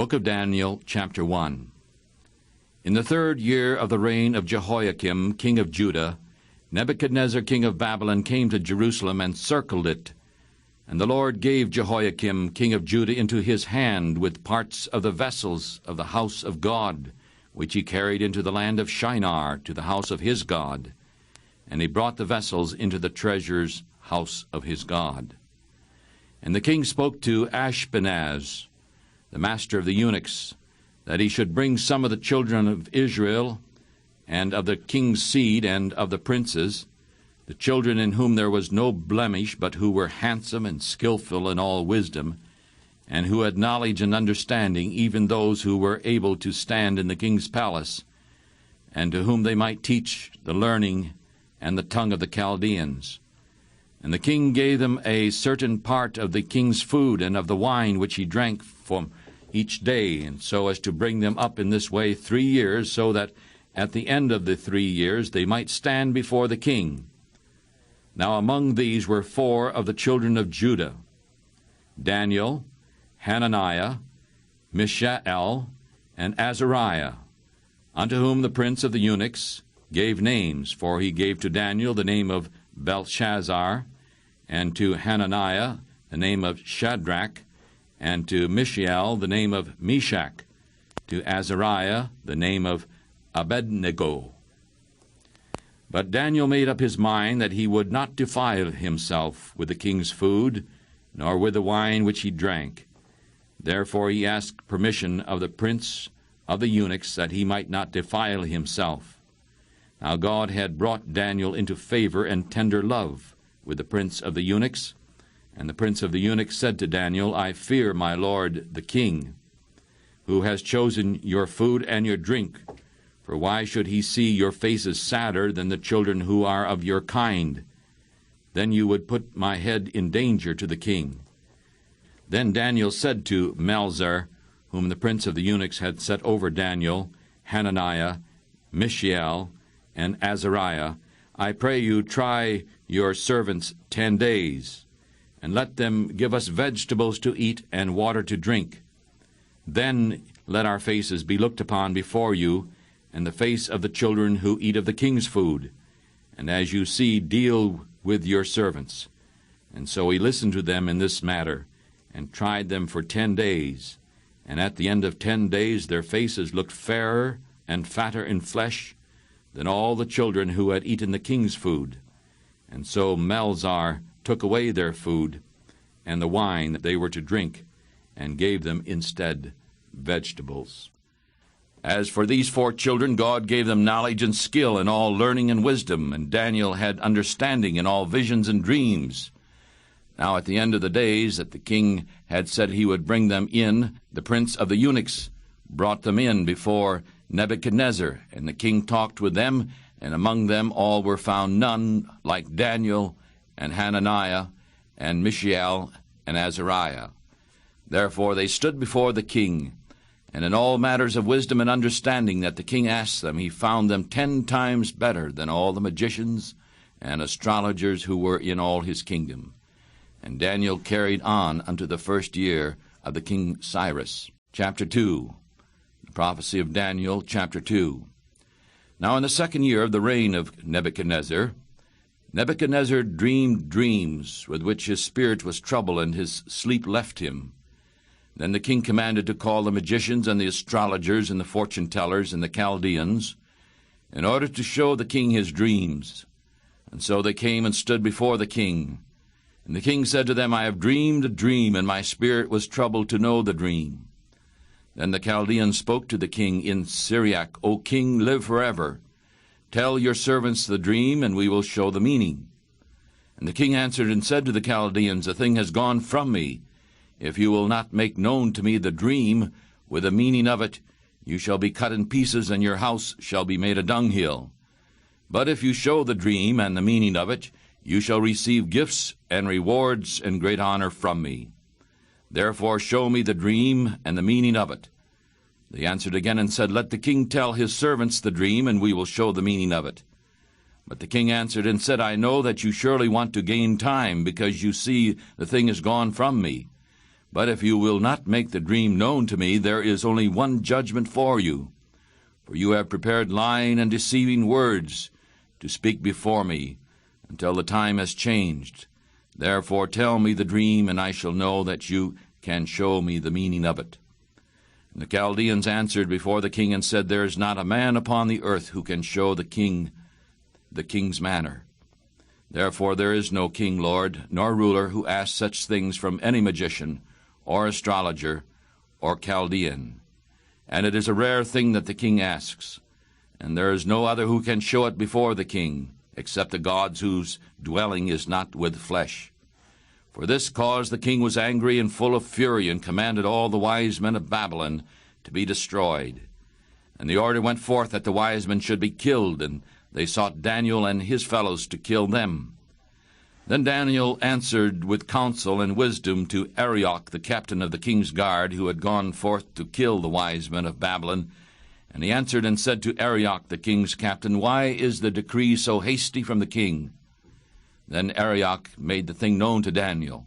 Book of Daniel, chapter 1. In the 3rd year of the reign of Jehoiakim, king of Judah, Nebuchadnezzar, king of Babylon, came to Jerusalem and circled it. And the Lord gave Jehoiakim, king of Judah, into his hand with parts of the vessels of the house of God, which he carried into the land of Shinar, to the house of his God. And he brought the vessels into the treasurer's house of his God. And the king spoke to Ashpenaz, the master of the eunuchs, that he should bring some of the children of Israel, and of the king's seed, and of the princes, the children in whom there was no blemish, but who were handsome and skilful in all wisdom, and who had knowledge and understanding, even those who were able to stand in the king's palace, and to whom they might teach the learning and the tongue of the Chaldeans. And the king gave them a certain part of the king's food and of the wine which he drank from each day, and so as to bring them up in this way 3 years, so that at the end of the 3 years they might stand before the king. Now among these were 4 of the children of Judah: Daniel, Hananiah, Mishael, and Azariah, unto whom the prince of the eunuchs gave names, for he gave to Daniel the name of Belshazzar, and to Hananiah the name of Shadrach, and to Mishael the name of Meshach, to Azariah the name of Abednego. But Daniel made up his mind that he would not defile himself with the king's food, nor with the wine which he drank. Therefore he asked permission of the prince of the eunuchs, that he might not defile himself. Now God had brought Daniel into favor and tender love with the prince of the eunuchs. And the prince of the eunuchs said to Daniel, I fear my lord the king, who has chosen your food and your drink. For why should he see your faces sadder than the children who are of your kind? Then you would put my head in danger to the king. Then Daniel said to Melzar, whom the prince of the eunuchs had set over Daniel, Hananiah, Mishael, and Azariah, I pray you try your servants 10 days, and let them give us vegetables to eat and water to drink. Then let our faces be looked upon before you, and the face of the children who eat of the king's food. And as you see, deal with your servants. And so he listened to them in this matter, and tried them for 10 days. And at the end of 10 days their faces looked fairer and fatter in flesh than all the children who had eaten the king's food. And so Melzar took away their food and the wine that they were to drink, and gave them instead vegetables. As for these 4 children, God gave them knowledge and skill in all learning and wisdom, and Daniel had understanding in all visions and dreams. Now at the end of the days that the king had said he would bring them in, the prince of the eunuchs brought them in before Nebuchadnezzar, and the king talked with them, and among them all were found none like Daniel and Hananiah and Mishael and Azariah. Therefore they stood before the king, and in all matters of wisdom and understanding that the king asked them, he found them 10 times better than all the magicians and astrologers who were in all his kingdom. And Daniel carried on unto the 1st year of the king Cyrus. Chapter 2. The prophecy of Daniel, chapter 2. Now in the 2nd year of the reign of Nebuchadnezzar, Nebuchadnezzar dreamed dreams with which his spirit was troubled, and his sleep left him. Then the king commanded to call the magicians and the astrologers and the fortune-tellers and the Chaldeans, in order to show the king his dreams. And so they came and stood before the king. And the king said to them, I have dreamed a dream, and my spirit was troubled to know the dream. Then the Chaldeans spoke to the king in Syriac, O king, live forever. Tell your servants the dream, and we will show the meaning. And the king answered and said to the Chaldeans, A thing has gone from me. If you will not make known to me the dream, with the meaning of it, you shall be cut in pieces, and your house shall be made a dunghill. But if you show the dream and the meaning of it, you shall receive gifts and rewards and great honor from me. Therefore show me the dream and the meaning of it. They answered again and said, Let the king tell his servants the dream, and we will show the meaning of it. But the king answered and said, I know that you surely want to gain time, because you see the thing is gone from me. But if you will not make the dream known to me, there is only one judgment for you. For you have prepared lying and deceiving words to speak before me, until the time has changed. Therefore tell me the dream, and I shall know that you can show me the meaning of it. And the Chaldeans answered before the king and said, There is not a man upon the earth who can show the king's manner. Therefore there is no king, lord, nor ruler who asks such things from any magician, or astrologer, or Chaldean. And it is a rare thing that the king asks, and there is no other who can show it before the king, except the gods whose dwelling is not with flesh. For this cause the king was angry and full of fury, and commanded all the wise men of Babylon to be destroyed. And the order went forth that the wise men should be killed, and they sought Daniel and his fellows to kill them. Then Daniel answered with counsel and wisdom to Arioch, the captain of the king's guard, who had gone forth to kill the wise men of Babylon. And he answered and said to Arioch, the king's captain, Why is the decree so hasty from the king? Then Arioch made the thing known to Daniel.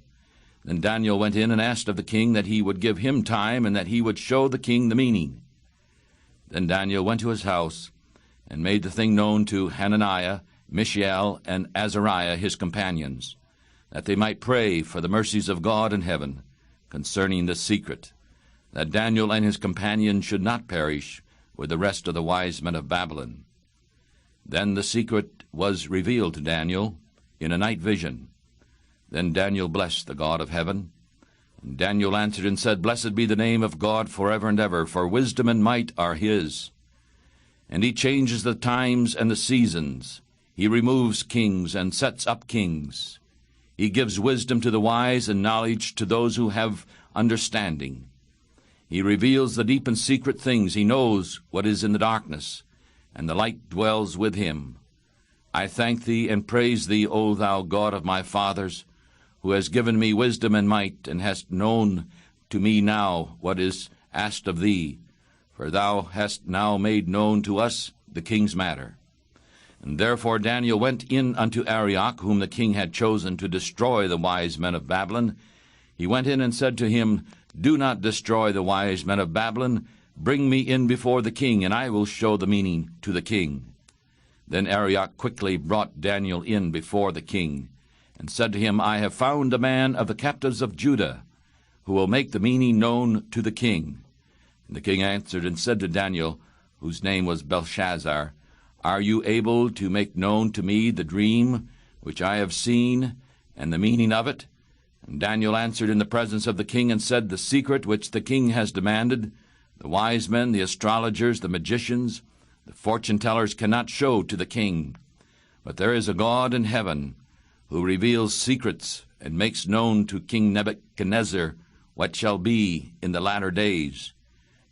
Then Daniel went in and asked of the king that he would give him time, and that he would show the king the meaning. Then Daniel went to his house, and made the thing known to Hananiah, Mishael, and Azariah his companions, that they might pray for the mercies of God in heaven concerning the secret, that Daniel and his companions should not perish with the rest of the wise men of Babylon. Then the secret was revealed to Daniel in a night vision. Then Daniel blessed the God of heaven. And Daniel answered and said, Blessed be the name of God forever and ever, for wisdom and might are his. And he changes the times and the seasons. He removes kings and sets up kings. He gives wisdom to the wise and knowledge to those who have understanding. He reveals the deep and secret things. He knows what is in the darkness, and the light dwells with him. I thank thee and praise thee, O thou God of my fathers, who has given me wisdom and might, and hast known to me now what is asked of thee, for thou hast now made known to us the king's matter. And therefore Daniel went in unto Arioch, whom the king had chosen to destroy the wise men of Babylon. He went in and said to him, Do not destroy the wise men of Babylon. Bring me in before the king, and I will show the meaning to the king. Then Arioch quickly brought Daniel in before the king, and said to him, I have found a man of the captives of Judah, who will make the meaning known to the king. And the king answered and said to Daniel, whose name was Belshazzar, Are you able to make known to me the dream which I have seen, and the meaning of it? And Daniel answered in the presence of the king, and said, The secret which the king has demanded, the wise men, the astrologers, the magicians, the fortune-tellers cannot show to the king. But there is a God in heaven, who reveals secrets, and makes known to King Nebuchadnezzar what shall be in the latter days.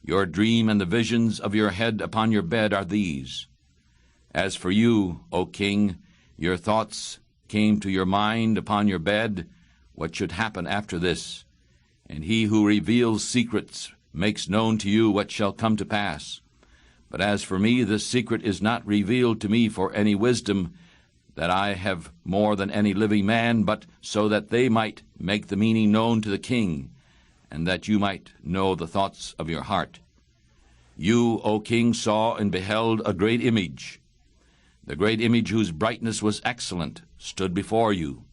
Your dream and the visions of your head upon your bed are these. As for you, O king, your thoughts came to your mind upon your bed, what should happen after this. And he who reveals secrets makes known to you what shall come to pass. But as for me, this secret is not revealed to me for any wisdom, that I have more than any living man, but so that they might make the meaning known to the king, and that you might know the thoughts of your heart. You, O king, saw and beheld a great image. The great image, whose brightness was excellent, stood before you,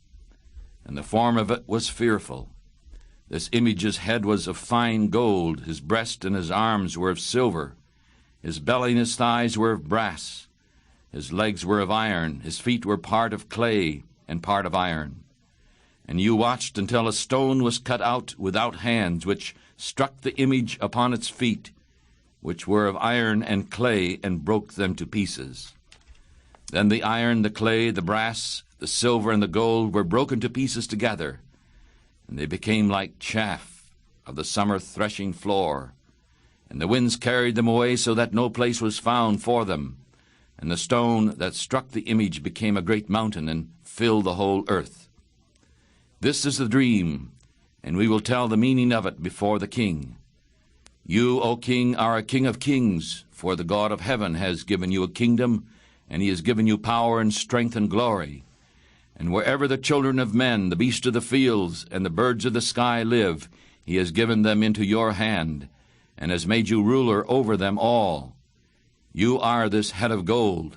and the form of it was fearful. This image's head was of fine gold, his breast and his arms were of silver, his belly and his thighs were of brass, his legs were of iron, his feet were part of clay and part of iron. And you watched until a stone was cut out without hands, which struck the image upon its feet, which were of iron and clay, and broke them to pieces. Then the iron, the clay, the brass, the silver, and the gold were broken to pieces together, and they became like chaff of the summer threshing floor. And the winds carried them away, so that no place was found for them. And the stone that struck the image became a great mountain, and filled the whole earth. This is the dream, and we will tell the meaning of it before the king. You, O king, are a king of kings, for the God of heaven has given you a kingdom, and he has given you power and strength and glory. And wherever the children of men, the beasts of the fields, and the birds of the sky live, he has given them into your hand, and has made you ruler over them all. You are this head of gold.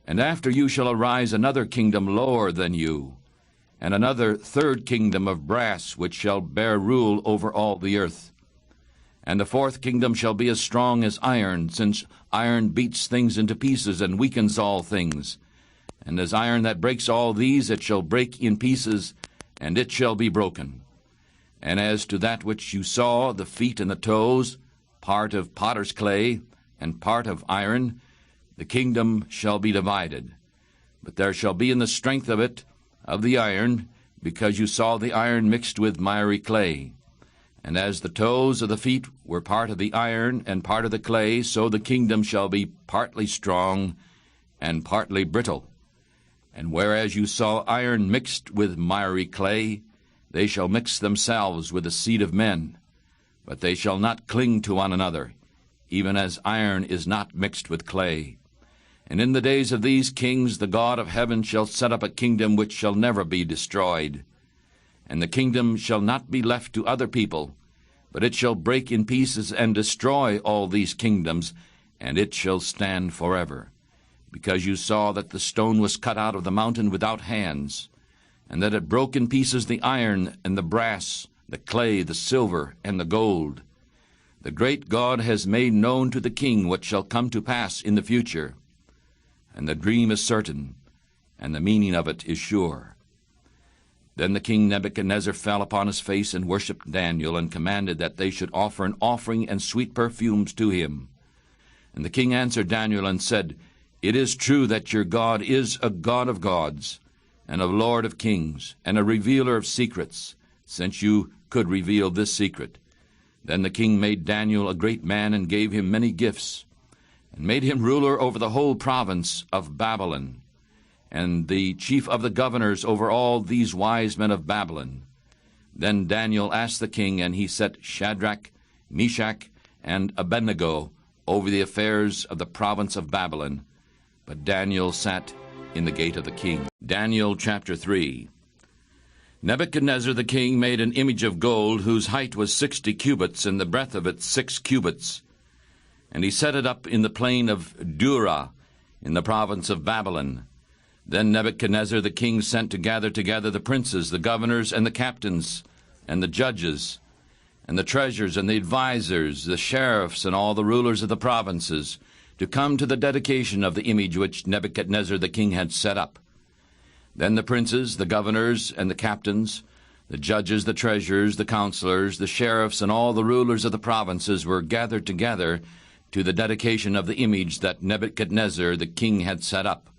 And after you shall arise another kingdom lower than you, and another third kingdom of brass, which shall bear rule over all the earth. And the fourth kingdom shall be as strong as iron, since iron beats things into pieces and weakens all things. And as iron that breaks all these, it shall break in pieces, and it shall be broken. And as to that which you saw, the feet and the toes, part of potter's clay, and part of iron, the kingdom shall be divided. But there shall be in the strength of it, of the iron, because you saw the iron mixed with miry clay. And as the toes of the feet were part of the iron and part of the clay, so the kingdom shall be partly strong and partly brittle. And whereas you saw iron mixed with miry clay, they shall mix themselves with the seed of men, but they shall not cling to one another, even as iron is not mixed with clay. And in the days of these kings the God of heaven shall set up a kingdom which shall never be destroyed. And the kingdom shall not be left to other people, but it shall break in pieces and destroy all these kingdoms, and it shall stand forever. Because you saw that the stone was cut out of the mountain without hands, and that it broke in pieces the iron and the brass, the clay, the silver, and the gold. The great God has made known to the king what shall come to pass in the future. And the dream is certain, and the meaning of it is sure. Then the king Nebuchadnezzar fell upon his face and worshipped Daniel, and commanded that they should offer an offering and sweet perfumes to him. And the king answered Daniel and said, It is true that your God is a God of gods, and a Lord of kings, and a revealer of secrets, since you could reveal this secret. Then the king made Daniel a great man, and gave him many gifts, and made him ruler over the whole province of Babylon, and the chief of the governors over all these wise men of Babylon. Then Daniel asked the king, and he set Shadrach, Meshach, and Abednego over the affairs of the province of Babylon. But Daniel sat in the gate of the king. Daniel chapter 3. Nebuchadnezzar the king made an image of gold, whose height was 60 cubits, and the breadth of it 6 cubits. And he set it up in the plain of Dura, in the province of Babylon. Then Nebuchadnezzar the king sent to gather together the princes, the governors, and the captains, and the judges, and the treasurers, and the advisers, the sheriffs, and all the rulers of the provinces, to come to the dedication of the image which Nebuchadnezzar the king had set up. Then the princes, the governors, and the captains, the judges, the treasurers, the counselors, the sheriffs, and all the rulers of the provinces were gathered together to the dedication of the image that Nebuchadnezzar the king had set up.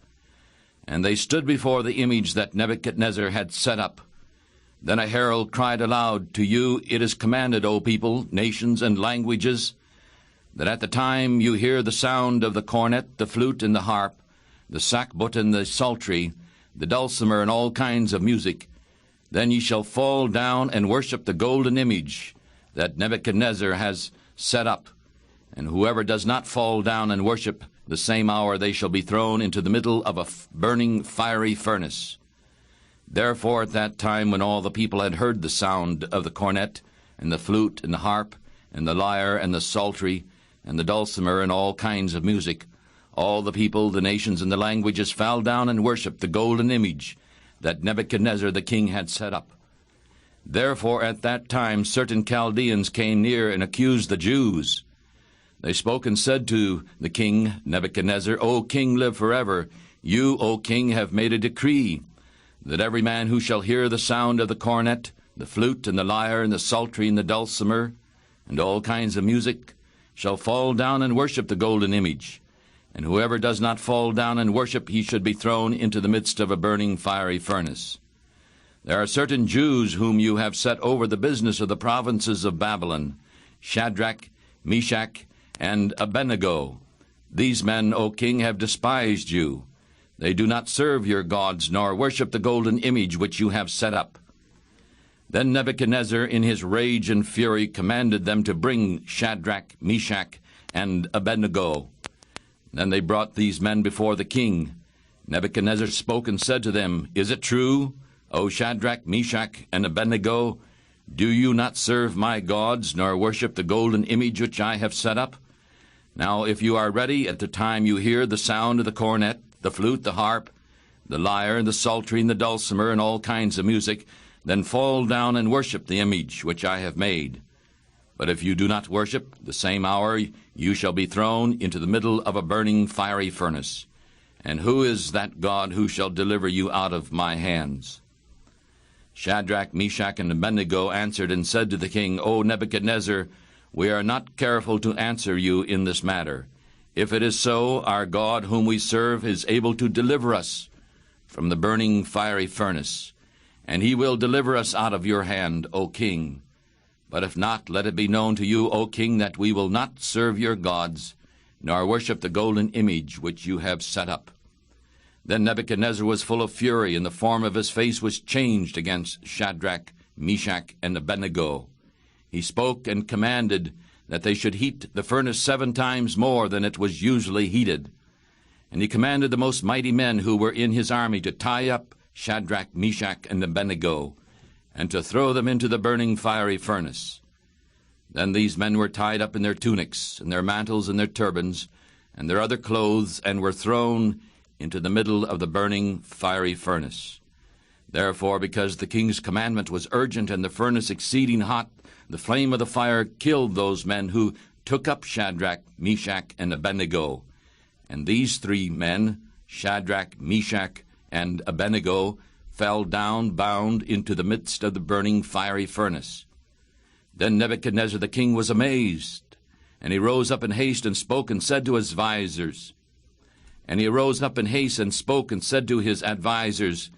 And they stood before the image that Nebuchadnezzar had set up. Then a herald cried aloud, To you it is commanded, O people, nations, and languages, that at the time you hear the sound of the cornet, the flute, and the harp, the sackbut, and the psaltery, the dulcimer, and all kinds of music, then ye shall fall down and worship the golden image that Nebuchadnezzar has set up. And whoever does not fall down and worship, the same hour they shall be thrown into the middle of a burning fiery furnace. Therefore at that time, when all the people had heard the sound of the cornet, and the flute, and the harp, and the lyre, and the psaltery, and the dulcimer, and all kinds of music, all the people, the nations, and the languages fell down and worshipped the golden image that Nebuchadnezzar the king had set up. Therefore at that time certain Chaldeans came near and accused the Jews. They spoke and said to the king Nebuchadnezzar, O king, live forever. You, O king, have made a decree that every man who shall hear the sound of the cornet, the flute, and the lyre, and the psaltery, and the dulcimer, and all kinds of music, shall fall down and worship the golden image. And whoever does not fall down and worship, he should be thrown into the midst of a burning fiery furnace. There are certain Jews whom you have set over the business of the provinces of Babylon, Shadrach, Meshach, and Abednego. These men, O king, have despised you. They do not serve your gods, nor worship the golden image which you have set up. Then Nebuchadnezzar, in his rage and fury, commanded them to bring Shadrach, Meshach, and Abednego. Then they brought these men before the king. Nebuchadnezzar spoke and said to them, Is it true, O Shadrach, Meshach, and Abednego, Do you not serve my gods, nor worship the golden image which I have set up? Now if you are ready at the time you hear the sound of the cornet, the flute, the harp, the lyre, the psaltery, and the dulcimer, and all kinds of music, then fall down and worship the image which I have made. But if you do not worship, the same hour you shall be thrown into the middle of a burning fiery furnace. And who is that God who shall deliver you out of my hands?" Shadrach, Meshach, and Abednego answered and said to the king, "O Nebuchadnezzar, we are not careful to answer you in this matter. If it is so, our God whom we serve is able to deliver us from the burning fiery furnace, and he will deliver us out of your hand, O king. But if not, let it be known to you, O king, that we will not serve your gods, nor worship the golden image which you have set up." Then Nebuchadnezzar was full of fury, and the form of his face was changed against Shadrach, Meshach, and Abednego. He spoke and commanded that they should heat the furnace 7 times more than it was usually heated. And he commanded the most mighty men who were in his army to tie up Shadrach, Meshach, and Abednego, and to throw them into the burning fiery furnace. Then these men were tied up in their tunics, and their mantles, and their turbans, and their other clothes, and were thrown into the middle of the burning fiery furnace. Therefore, because the king's commandment was urgent, and the furnace exceeding hot, the flame of the fire killed those men who took up Shadrach, Meshach, and Abednego. And these 3 men, Shadrach, Meshach, and Abednego, fell down bound into the midst of the burning fiery furnace. Then Nebuchadnezzar the king was amazed, and he rose up in haste and spoke and said to his advisers,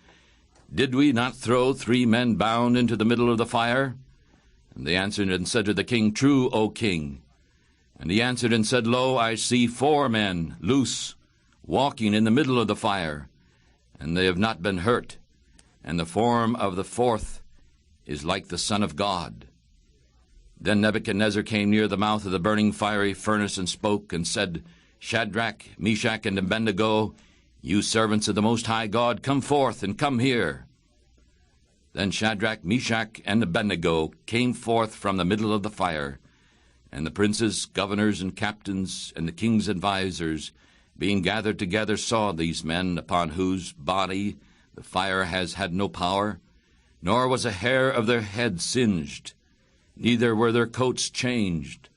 "Did we not throw 3 men bound into the middle of the fire?" And they answered and said to the king, "True, O king." And he answered and said, "Lo, I see 4 men loose, walking in the middle of the fire, and they have not been hurt, and the form of the 4th is like the Son of God." Then Nebuchadnezzar came near the mouth of the burning fiery furnace and spoke and said, "Shadrach, Meshach, and Abednego, you servants of the Most High God, come forth and come here." Then Shadrach, Meshach, and Abednego came forth from the middle of the fire, and the princes, governors, and captains, and the king's advisers, being gathered together, saw these men, upon whose body the fire has had no power, nor was a hair of their head singed, neither were their coats changed,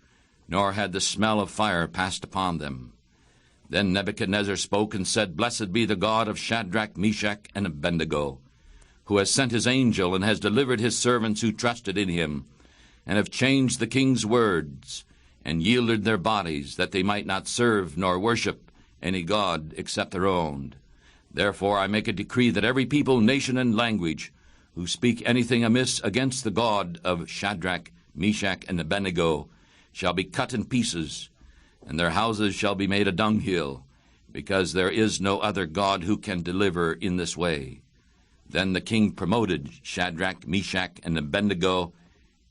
nor had the smell of fire passed upon them. Then Nebuchadnezzar spoke and said, "Blessed be the God of Shadrach, Meshach, and Abednego, who has sent his angel and has delivered his servants who trusted in him, and have changed the king's words, and yielded their bodies, that they might not serve nor worship any god except their own. Therefore I make a decree that every people, nation, and language who speak anything amiss against the God of Shadrach, Meshach, and Abednego shall be cut in pieces, and their houses shall be made a dunghill, because there is no other God who can deliver in this way." Then the king promoted Shadrach, Meshach, and Abednego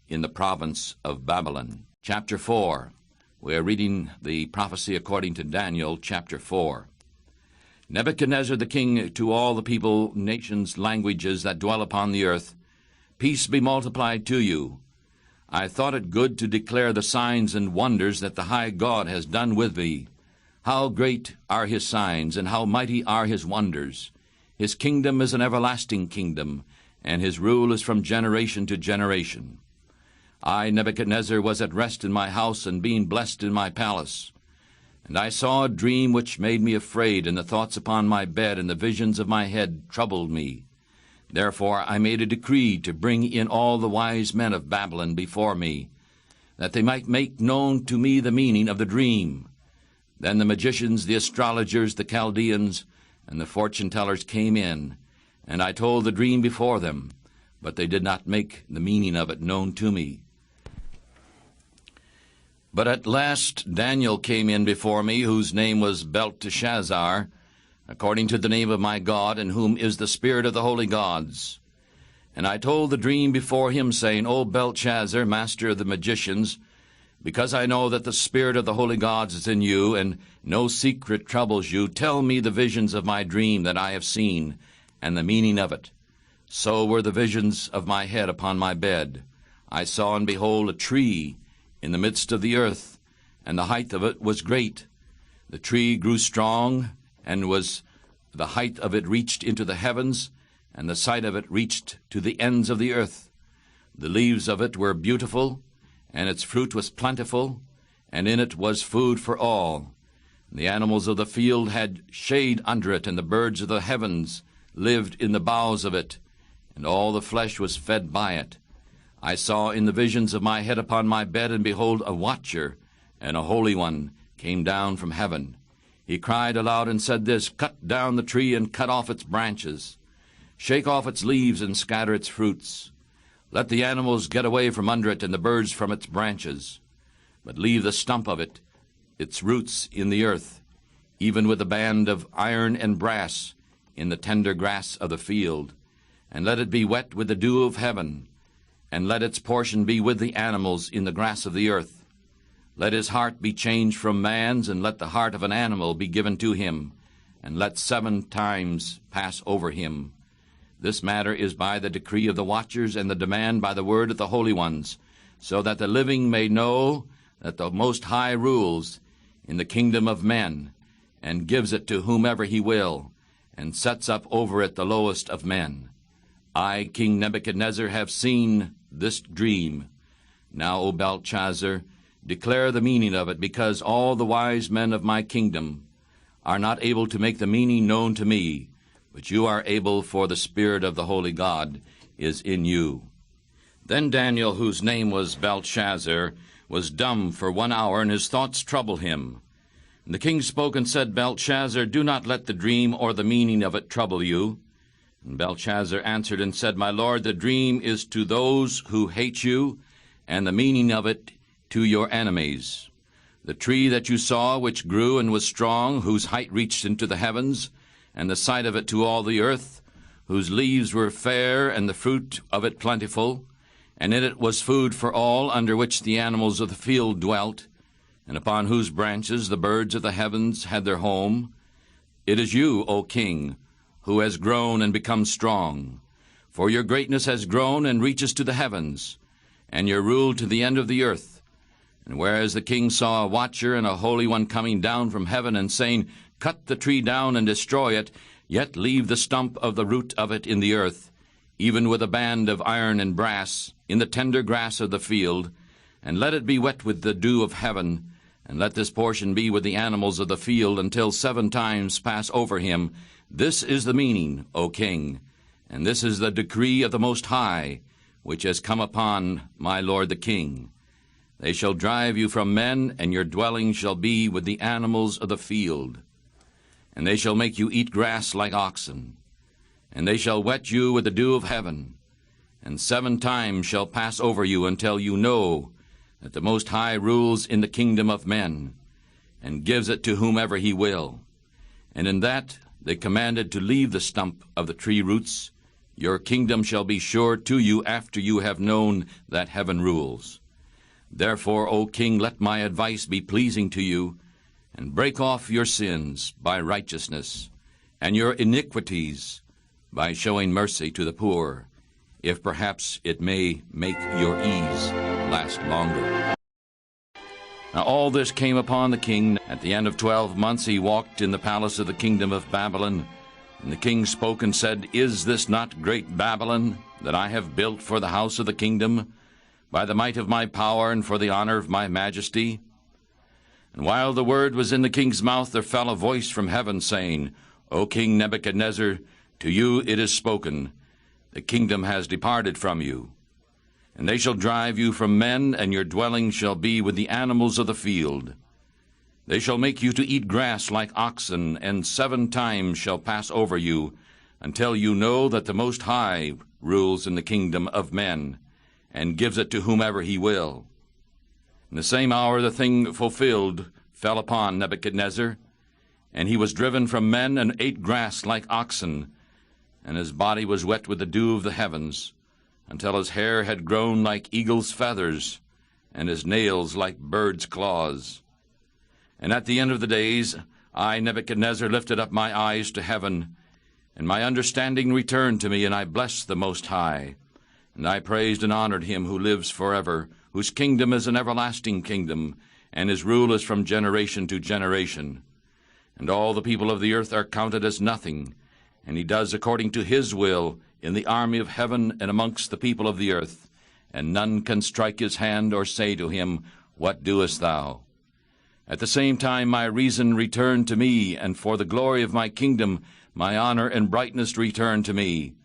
in the province of Babylon. Chapter 4. We are reading the prophecy according to Daniel, chapter 4. Nebuchadnezzar the king, to all the people, nations, languages that dwell upon the earth, peace be multiplied to you. I thought it good to declare the signs and wonders that the high God has done with me. How great are his signs, and how mighty are his wonders! His kingdom is an everlasting kingdom, and his rule is from generation to generation. I, Nebuchadnezzar, was at rest in my house, and being blessed in my palace. And I saw a dream which made me afraid, and the thoughts upon my bed and the visions of my head troubled me. Therefore I made a decree to bring in all the wise men of Babylon before me, that they might make known to me the meaning of the dream. Then the magicians, the astrologers, the Chaldeans, and the fortune-tellers came in, and I told the dream before them, but they did not make the meaning of it known to me. But at last Daniel came in before me, whose name was Belteshazzar, according to the name of my God, in whom is the spirit of the holy gods. And I told the dream before him, saying, O Belteshazzar, master of the magicians, because I know that the spirit of the holy gods is in you, and no secret troubles you, tell me the visions of my dream that I have seen, and the meaning of it. So were the visions of my head upon my bed. I saw, and behold, a tree in the midst of the earth, and the height of it was great. The tree grew strong, and the height of it reached into the heavens, and the side of it reached to the ends of the earth. The leaves of it were beautiful, and its fruit was plentiful, and in it was food for all. The animals of the field had shade under it, and the birds of the heavens lived in the boughs of it, and all the flesh was fed by it. I saw in the visions of my head upon my bed, and behold, a watcher, and a holy one, came down from heaven. He cried aloud and said this, Cut down the tree, and cut off its branches. Shake off its leaves, and scatter its fruits. Let the animals get away from under it, and the birds from its branches. But leave the stump of it, its roots in the earth, even with a band of iron and brass in the tender grass of the field. And let it be wet with the dew of heaven, and let its portion be with the animals in the grass of the earth. Let his heart be changed from man's, and let the heart of an animal be given to him, and let 7 times pass over him. This matter is by the decree of the watchers, and the demand by the word of the holy ones, so that the living may know that the Most High rules in the kingdom of men, and gives it to whomever he will, and sets up over it the lowest of men. I, King Nebuchadnezzar, have seen this dream. Now, O Belshazzar, declare the meaning of it, because all the wise men of my kingdom are not able to make the meaning known to me, but you are able, for the Spirit of the Holy God is in you. Then Daniel, whose name was Belshazzar, was dumb for 1 hour, and his thoughts troubled him. And the king spoke and said, Belshazzar, do not let the dream or the meaning of it trouble you. And Belshazzar answered and said, My lord, the dream is to those who hate you, and the meaning of it to your enemies. The tree that you saw, which grew and was strong, whose height reached into the heavens, and the sight of it to all the earth, whose leaves were fair, and the fruit of it plentiful, and in it was food for all, under which the animals of the field dwelt, and upon whose branches the birds of the heavens had their home. It is you, O king, who has grown and become strong. For your greatness has grown and reaches to the heavens, and your rule to the end of the earth. And whereas the king saw a watcher and a holy one coming down from heaven, and saying, Cut the tree down and destroy it, yet leave the stump of the root of it in the earth, even with a band of iron and brass, in the tender grass of the field, and let it be wet with the dew of heaven, and let this portion be with the animals of the field, until 7 times pass over him. This is the meaning, O king, and this is the decree of the Most High, which has come upon my lord the king. They shall drive you from men, and your dwelling shall be with the animals of the field. And they shall make you eat grass like oxen, and they shall wet you with the dew of heaven, and 7 times shall pass over you, until you know that the Most High rules in the kingdom of men, and gives it to whomever he will. And in that they commanded to leave the stump of the tree roots. Your kingdom shall be sure to you after you have known that heaven rules. Therefore, O king, let my advice be pleasing to you, and break off your sins by righteousness, and your iniquities by showing mercy to the poor, if perhaps it may make your ease last longer. Now all this came upon the king. At the end of 12 months he walked in the palace of the kingdom of Babylon. And the king spoke and said, Is this not great Babylon, that I have built for the house of the kingdom, by the might of my power and for the honor of my majesty? And while the word was in the king's mouth, there fell a voice from heaven, saying, O King Nebuchadnezzar, to you it is spoken, the kingdom has departed from you. And they shall drive you from men, and your dwelling shall be with the animals of the field. They shall make you to eat grass like oxen, and 7 times shall pass over you, until you know that the Most High rules in the kingdom of men, and gives it to whomever he will. In the same hour the thing fulfilled fell upon Nebuchadnezzar, and he was driven from men, and ate grass like oxen, and his body was wet with the dew of the heavens, until his hair had grown like eagle's feathers, and his nails like birds' claws. And at the end of the days, I, Nebuchadnezzar, lifted up my eyes to heaven, and my understanding returned to me, and I blessed the Most High. And I praised and honored him who lives forever, whose kingdom is an everlasting kingdom, and his rule is from generation to generation. And all the people of the earth are counted as nothing, and he does according to his will in the army of heaven and amongst the people of the earth, and none can strike his hand or say to him, What doest thou? At the same time my reason returned to me, and for the glory of my kingdom my honor and brightness returned to me.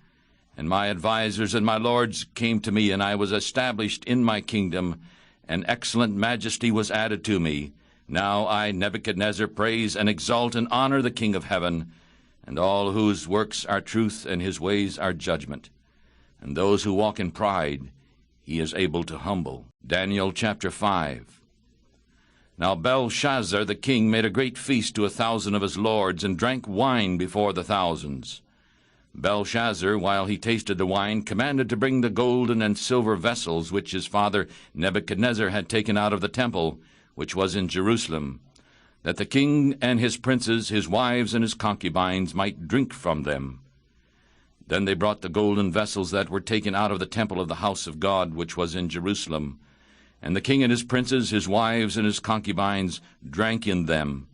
And my advisers and my lords came to me, and I was established in my kingdom, and excellent majesty was added to me. Now I, Nebuchadnezzar, praise and exalt and honor the King of heaven, and all whose works are truth and his ways are judgment. And those who walk in pride he is able to humble. Daniel chapter 5. Now Belshazzar the king made a great feast to 1,000 of his lords, and drank wine before the thousands. Belshazzar, while he tasted the wine, commanded to bring the golden and silver vessels which his father Nebuchadnezzar had taken out of the temple, which was in Jerusalem, that the king and his princes, his wives, and his concubines might drink from them. Then they brought the golden vessels that were taken out of the temple of the house of God, which was in Jerusalem. And the king and his princes, his wives, and his concubines drank in them.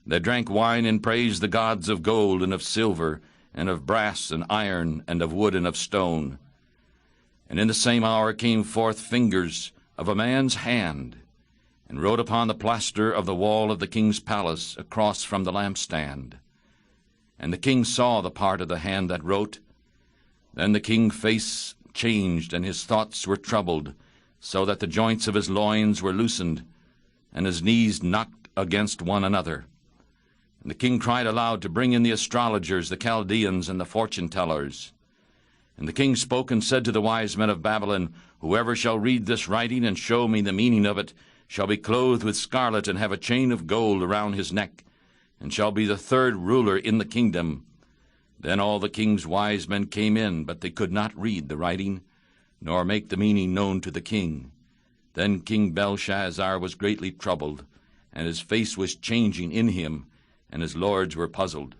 They drank wine and praised the gods of gold and of silver, and of brass and iron, and of wood and of stone. And in the same hour came forth fingers of a man's hand, and wrote upon the plaster of the wall of the king's palace across from the lampstand. And the king saw the part of the hand that wrote. Then the king's face changed, and his thoughts were troubled, so that the joints of his loins were loosened, and his knees knocked against one another. And the king cried aloud to bring in the astrologers, the Chaldeans, and the fortune-tellers. And the king spoke and said to the wise men of Babylon, Whoever shall read this writing and show me the meaning of it shall be clothed with scarlet, and have a chain of gold around his neck, and shall be the third ruler in the kingdom. Then all the king's wise men came in, but they could not read the writing, nor make the meaning known to the king. Then King Belshazzar was greatly troubled, and his face was changing in him, and his lords were puzzled.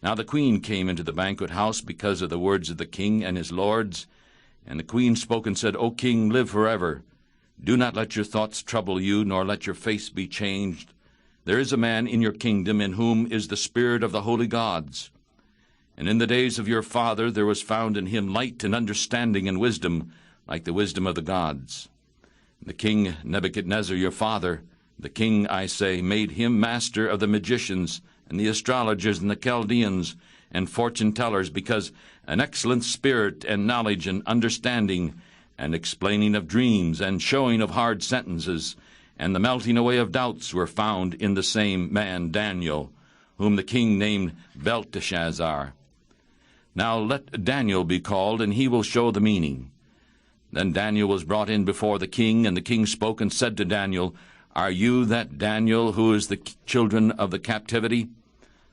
Now the queen came into the banquet house because of the words of the king and his lords. And the queen spoke and said, O king, live forever. Do not let your thoughts trouble you, nor let your face be changed. There is a man in your kingdom in whom is the spirit of the holy gods. And in the days of your father there was found in him light and understanding and wisdom, like the wisdom of the gods. The king Nebuchadnezzar your father, the king, I say, made him master of the magicians and the astrologers and the Chaldeans and fortune-tellers, because an excellent spirit and knowledge and understanding and explaining of dreams and showing of hard sentences and the melting away of doubts were found in the same man Daniel, whom the king named Belteshazzar. Now let Daniel be called, and he will show the meaning. Then Daniel was brought in before the king, and the king spoke and said to Daniel, Are you that Daniel who is the children of the captivity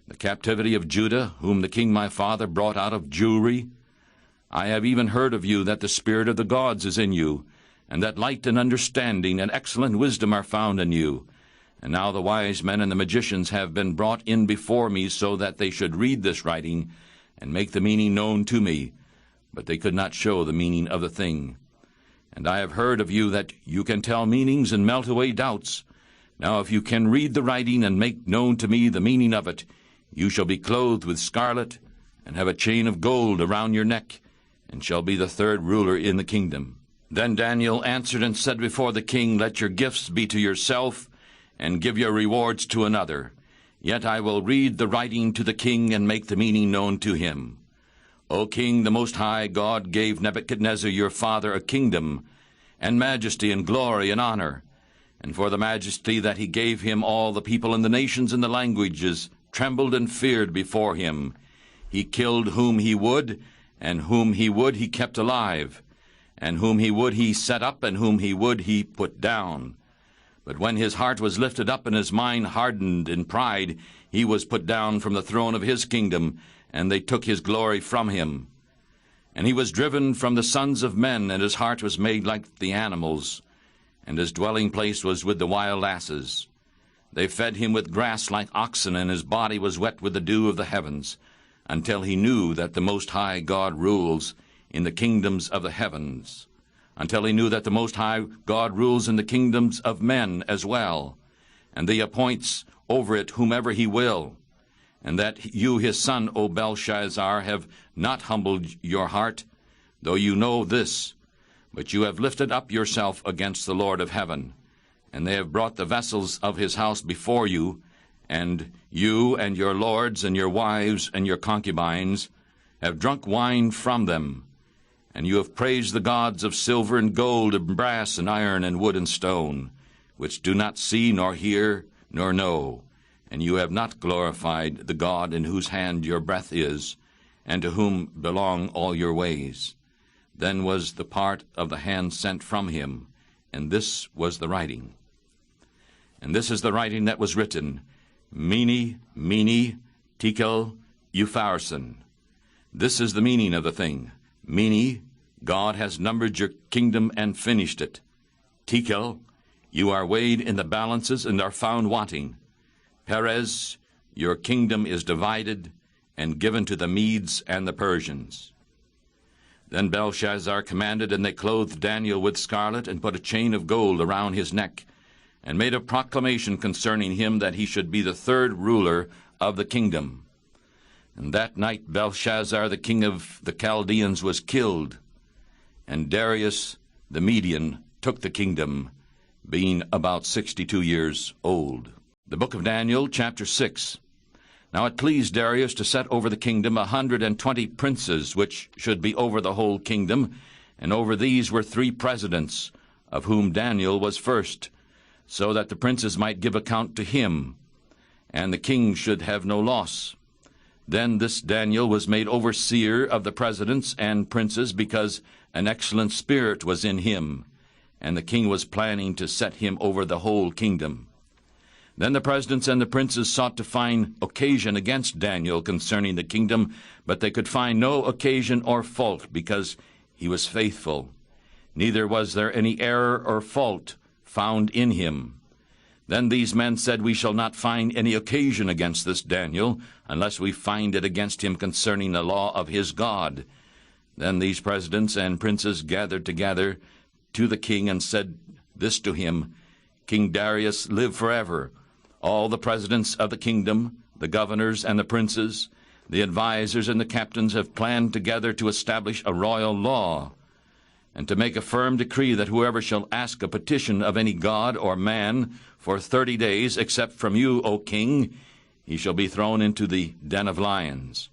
of Judah, whom the king my father brought out of Jewry? I have even heard of you that the spirit of the gods is in you, and that light and understanding and excellent wisdom are found in you. And now the wise men and the magicians have been brought in before me, so that they should read this writing and make the meaning known to me, but they could not show the meaning of the thing. And I have heard of you that you can tell meanings and melt away doubts. Now if you can read the writing and make known to me the meaning of it, you shall be clothed with scarlet, and have a chain of gold around your neck, and shall be the third ruler in the kingdom. Then Daniel answered and said before the king, Let your gifts be to yourself, and give your rewards to another. Yet I will read the writing to the king, and make the meaning known to him. O king, the Most High God gave Nebuchadnezzar your father a kingdom, and majesty, and glory, and honor. And for the majesty that he gave him, all the people and the nations and the languages trembled and feared before him. He killed whom he would, and whom he would he kept alive, and whom he would he set up, and whom he would he put down. But when his heart was lifted up and his mind hardened in pride, he was put down from the throne of his kingdom, and they took his glory from him. And he was driven from the sons of men, and his heart was made like the animals, and his dwelling place was with the wild asses. They fed him with grass like oxen, and his body was wet with the dew of the heavens, until he knew that the Most High God rules in the kingdoms of the heavens, until he knew that the Most High God rules in the kingdoms of men as well, and he appoints over it whomever he will, and that you his son, O Belshazzar, have not humbled your heart, though you know this, but you have lifted up yourself against the Lord of heaven, and they have brought the vessels of his house before you, and you and your lords and your wives and your concubines have drunk wine from them, and you have praised the gods of silver and gold and brass and iron and wood and stone, which do not see nor hear nor know, and you have not glorified the God in whose hand your breath is, and to whom belong all your ways. Then was the part of the hand sent from him, and this was the writing. And this is the writing that was written, Mene, Mene, Tekel, Upharsin. This is the meaning of the thing. Mene, God has numbered your kingdom and finished it. Tekel, you are weighed in the balances and are found wanting. Perez, your kingdom is divided and given to the Medes and the Persians. Then Belshazzar commanded, and they clothed Daniel with scarlet, and put a chain of gold around his neck, and made a proclamation concerning him that he should be the third ruler of the kingdom. And that night Belshazzar, the king of the Chaldeans, was killed, and Darius the Median took the kingdom, being about 62 years old. The Book of Daniel, chapter 6. Now it pleased Darius to set over the kingdom 120 princes, which should be over the whole kingdom, and over these were 3 presidents, of whom Daniel was first, so that the princes might give account to him, and the king should have no loss. Then this Daniel was made overseer of the presidents and princes, because an excellent spirit was in him, and the king was planning to set him over the whole kingdom. Then the presidents and the princes sought to find occasion against Daniel concerning the kingdom, but they could find no occasion or fault, because he was faithful. Neither was there any error or fault found in him. Then these men said, We shall not find any occasion against this Daniel, unless we find it against him concerning the law of his God. Then these presidents and princes gathered together to the king, and said this to him, King Darius, live forever. All the presidents of the kingdom, the governors and the princes, the advisers and the captains have planned together to establish a royal law, and to make a firm decree that whoever shall ask a petition of any god or man for 30 days, except from you, O king, he shall be thrown into the den of lions.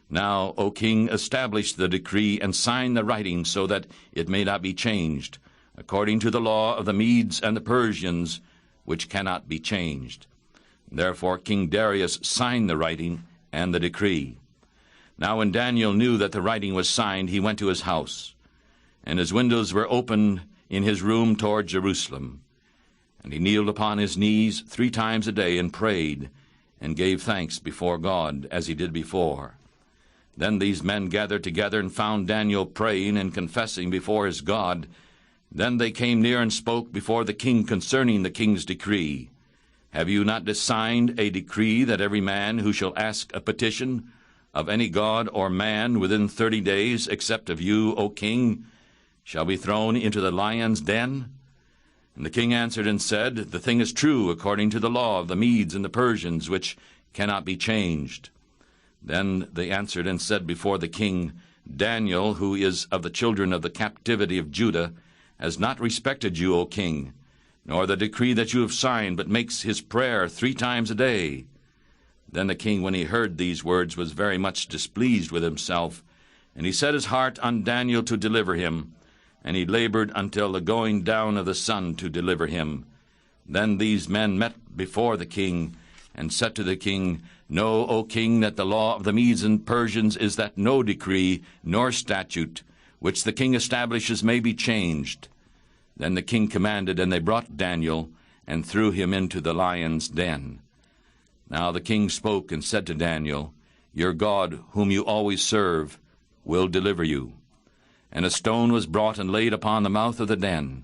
Now, O king, establish the decree and sign the writing, so that it may not be changed, according to the law of the Medes and the Persians, which cannot be changed. Therefore King Darius signed the writing and the decree. Now when Daniel knew that the writing was signed, he went to his house, and his windows were open in his room toward Jerusalem. And he kneeled upon his knees 3 times a day and prayed, and gave thanks before God, as he did before. Then these men gathered together and found Daniel praying and confessing before his God. Then they came near and spoke before the king concerning the king's decree. Have you not signed a decree that every man who shall ask a petition of any god or man within 30 days, except of you, O king, shall be thrown into the lion's den? And the king answered and said, The thing is true according to the law of the Medes and the Persians, which cannot be changed. Then they answered and said before the king, Daniel, who is of the children of the captivity of Judah, has not respected you, O king, nor the decree that you have signed, but makes his prayer 3 times a day. Then the king, when he heard these words, was very much displeased with himself, and he set his heart on Daniel to deliver him, and he labored until the going down of the sun to deliver him. Then these men met before the king, and said to the king, Know, O king, that the law of the Medes and Persians is that no decree nor statute which the king establishes may be changed. Then the king commanded, and they brought Daniel, and threw him into the lion's den. Now the king spoke and said to Daniel, Your God, whom you always serve, will deliver you. And a stone was brought and laid upon the mouth of the den.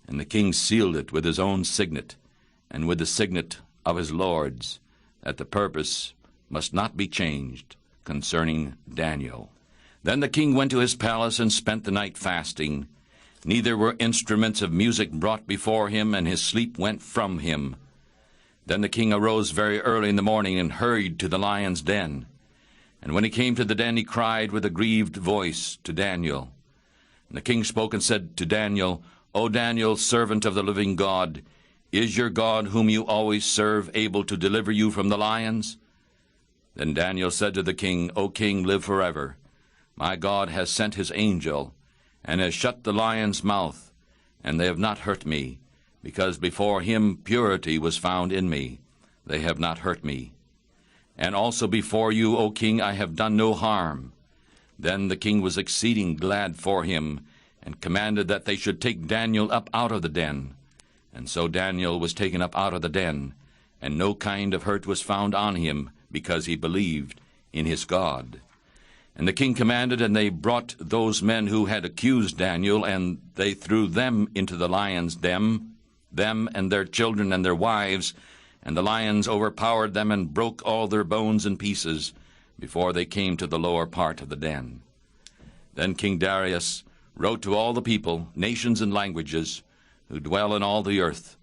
And the king sealed it with his own signet, and with the signet of his lords, that the purpose must not be changed concerning Daniel. Then the king went to his palace and spent the night fasting. Neither were instruments of music brought before him, and his sleep went from him. Then the king arose very early in the morning and hurried to the lion's den. And when he came to the den, he cried with a grieved voice to Daniel. And the king spoke and said to Daniel, O Daniel, servant of the living God, is your God, whom you always serve, able to deliver you from the lions? Then Daniel said to the king, O king, live forever. My God has sent his angel, and has shut the lion's mouth, and they have not hurt me, because before him purity was found in me. They have not hurt me. And also before you, O king, I have done no harm. Then the king was exceeding glad for him, and commanded that they should take Daniel up out of the den. And so Daniel was taken up out of the den, and no kind of hurt was found on him, because he believed in his God. And the king commanded, and they brought those men who had accused Daniel, and they threw them into the lion's den, them and their children and their wives, and the lions overpowered them and broke all their bones in pieces before they came to the lower part of the den. Then King Darius wrote to all the people, nations and languages, who dwell in all the earth,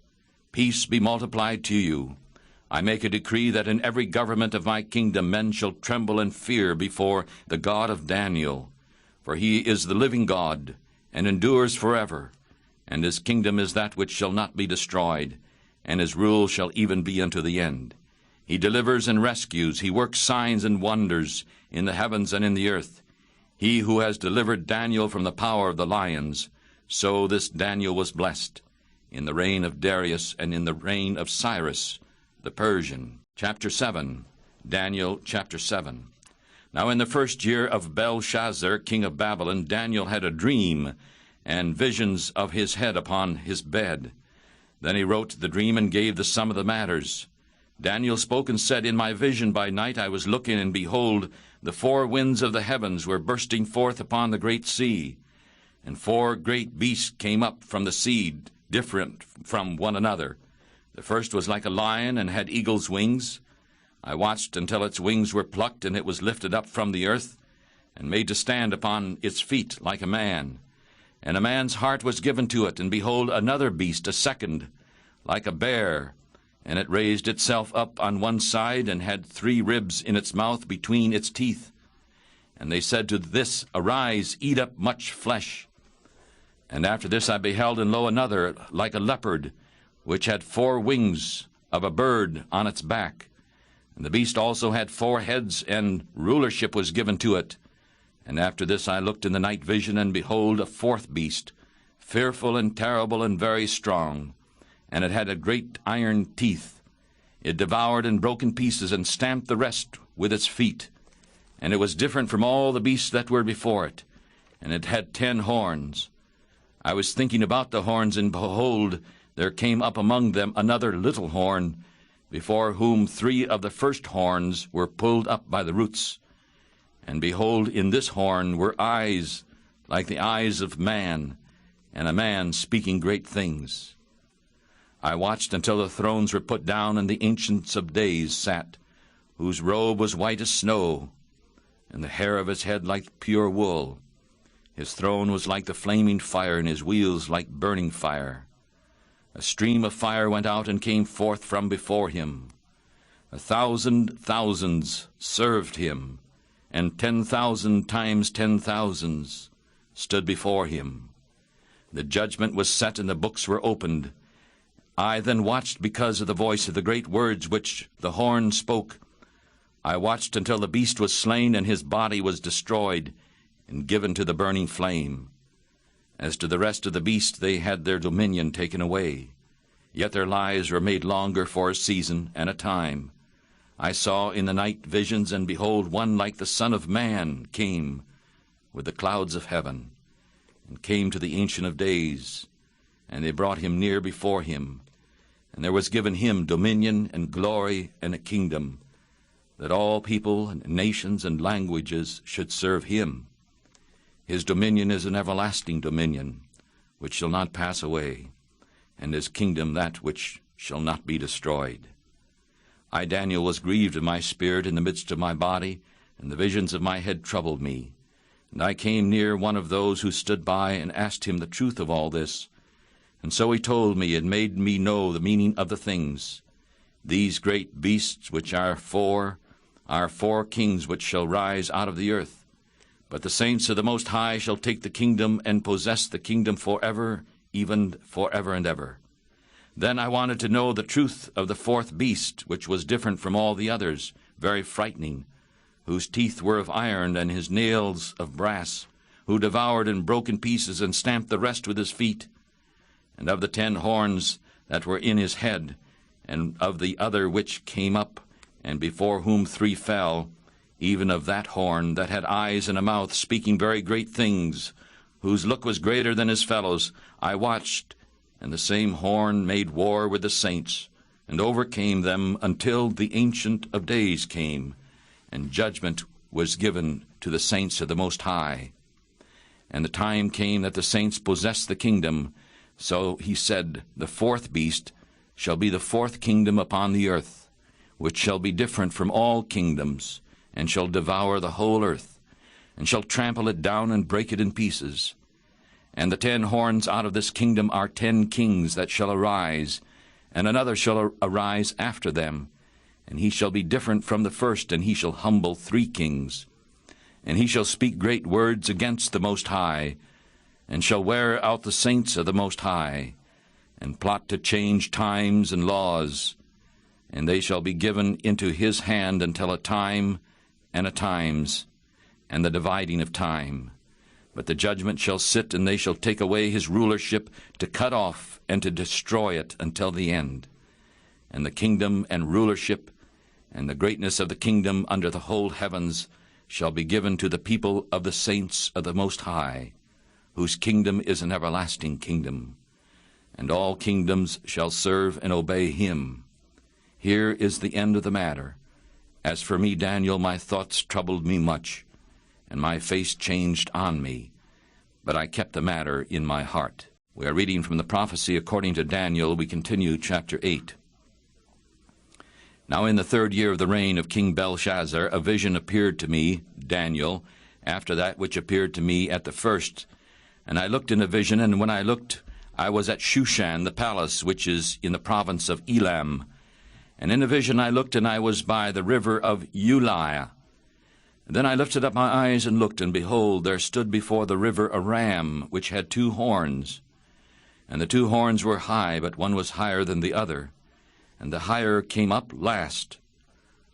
Peace be multiplied to you. I make a decree that in every government of my kingdom men shall tremble and fear before the God of Daniel. For he is the living God, and endures forever, and his kingdom is that which shall not be destroyed, and his rule shall even be unto the end. He delivers and rescues, he works signs and wonders in the heavens and in the earth. He who has delivered Daniel from the power of the lions, so this Daniel was blessed, in the reign of Darius and in the reign of Cyrus the Persian. Chapter 7. Daniel chapter 7. Now in the first year of Belshazzar, king of Babylon, Daniel had a dream, and visions of his head upon his bed. Then he wrote the dream and gave the sum of the matters. Daniel spoke and said, In my vision by night I was looking, and behold, the four winds of the heavens were bursting forth upon the great sea. And four great beasts came up from the sea, different from one another. The first was like a lion, and had eagle's wings. I watched until its wings were plucked, and it was lifted up from the earth, and made to stand upon its feet like a man. And a man's heart was given to it, and behold, another beast, a second, like a bear. And it raised itself up on one side, and had 3 ribs in its mouth between its teeth. And they said to this, Arise, eat up much flesh. And after this I beheld, and lo, another, like a leopard, which had 4 wings of a bird on its back. And the beast also had 4 heads, and rulership was given to it. And after this I looked in the night vision, and behold, a 4th beast, fearful and terrible and very strong. And it had a great iron teeth. It devoured and broke in pieces, and stamped the rest with its feet. And it was different from all the beasts that were before it. And it had 10 horns. I was thinking about the horns, and behold, there came up among them another little horn, before whom 3 of the first horns were pulled up by the roots. And behold, in this horn were eyes like the eyes of man, and a man speaking great things. I watched until the thrones were put down, and the ancients of days sat, whose robe was white as snow, and the hair of his head like pure wool. His throne was like the flaming fire, and his wheels like burning fire. A stream of fire went out and came forth from before him. 1,000 thousands served him, and 10,000 times 10,000s stood before him. The judgment was set, and the books were opened. I then watched because of the voice of the great words which the horn spoke. I watched until the beast was slain, and his body was destroyed, and given to the burning flame. As to the rest of the beasts, they had their dominion taken away. Yet their lives were made longer for a season and a time. I saw in the night visions, and behold, one like the Son of Man came with the clouds of heaven, and came to the Ancient of Days, and they brought him near before him. And there was given him dominion and glory and a kingdom, that all people and nations and languages should serve him. His dominion is an everlasting dominion, which shall not pass away, and his kingdom that which shall not be destroyed. I, Daniel, was grieved in my spirit in the midst of my body, and the visions of my head troubled me. And I came near one of those who stood by, and asked him the truth of all this. And so he told me, and made me know the meaning of the things. These great beasts which are four kings which shall rise out of the earth. But the saints of the Most High shall take the kingdom, and possess the kingdom forever, even forever and ever. Then I wanted to know the truth of the fourth beast, which was different from all the others, very frightening, whose teeth were of iron, and his nails of brass, who devoured and broke in pieces, and stamped the rest with his feet. And of the 10 horns that were in his head, and of the other which came up, and before whom 3 fell, even of that horn that had eyes and a mouth, speaking very great things, whose look was greater than his fellows, I watched, and the same horn made war with the saints, and overcame them, until the Ancient of Days came, and judgment was given to the saints of the Most High. And the time came that the saints possessed the kingdom. So he said, the fourth beast shall be the 4th kingdom upon the earth, which shall be different from all kingdoms, and shall devour the whole earth, and shall trample it down and break it in pieces. And the 10 horns out of this kingdom are 10 kings that shall arise, and another shall arise after them. And he shall be different from the first, and he shall humble 3 kings. And he shall speak great words against the Most High, and shall wear out the saints of the Most High, and plot to change times and laws. And they shall be given into his hand until a time and a times, and the dividing of time. But the judgment shall sit, and they shall take away his rulership, to cut off and to destroy it until the end. And the kingdom and rulership and the greatness of the kingdom under the whole heavens shall be given to the people of the saints of the Most High, whose kingdom is an everlasting kingdom. And all kingdoms shall serve and obey him. Here is the end of the matter. As for me, Daniel, my thoughts troubled me much, and my face changed on me. But I kept the matter in my heart. We are reading from the prophecy according to Daniel. We continue chapter 8. Now in the 3rd year of the reign of King Belshazzar, a vision appeared to me, Daniel, after that which appeared to me at the first. And I looked in a vision, and when I looked, I was at Shushan, the palace which is in the province of Elam. And in a vision I looked, and I was by the river of Ulai. Then I lifted up my eyes and looked, and behold, there stood before the river a ram, which had 2 horns. And the 2 horns were high, but one was higher than the other, and the higher came up last.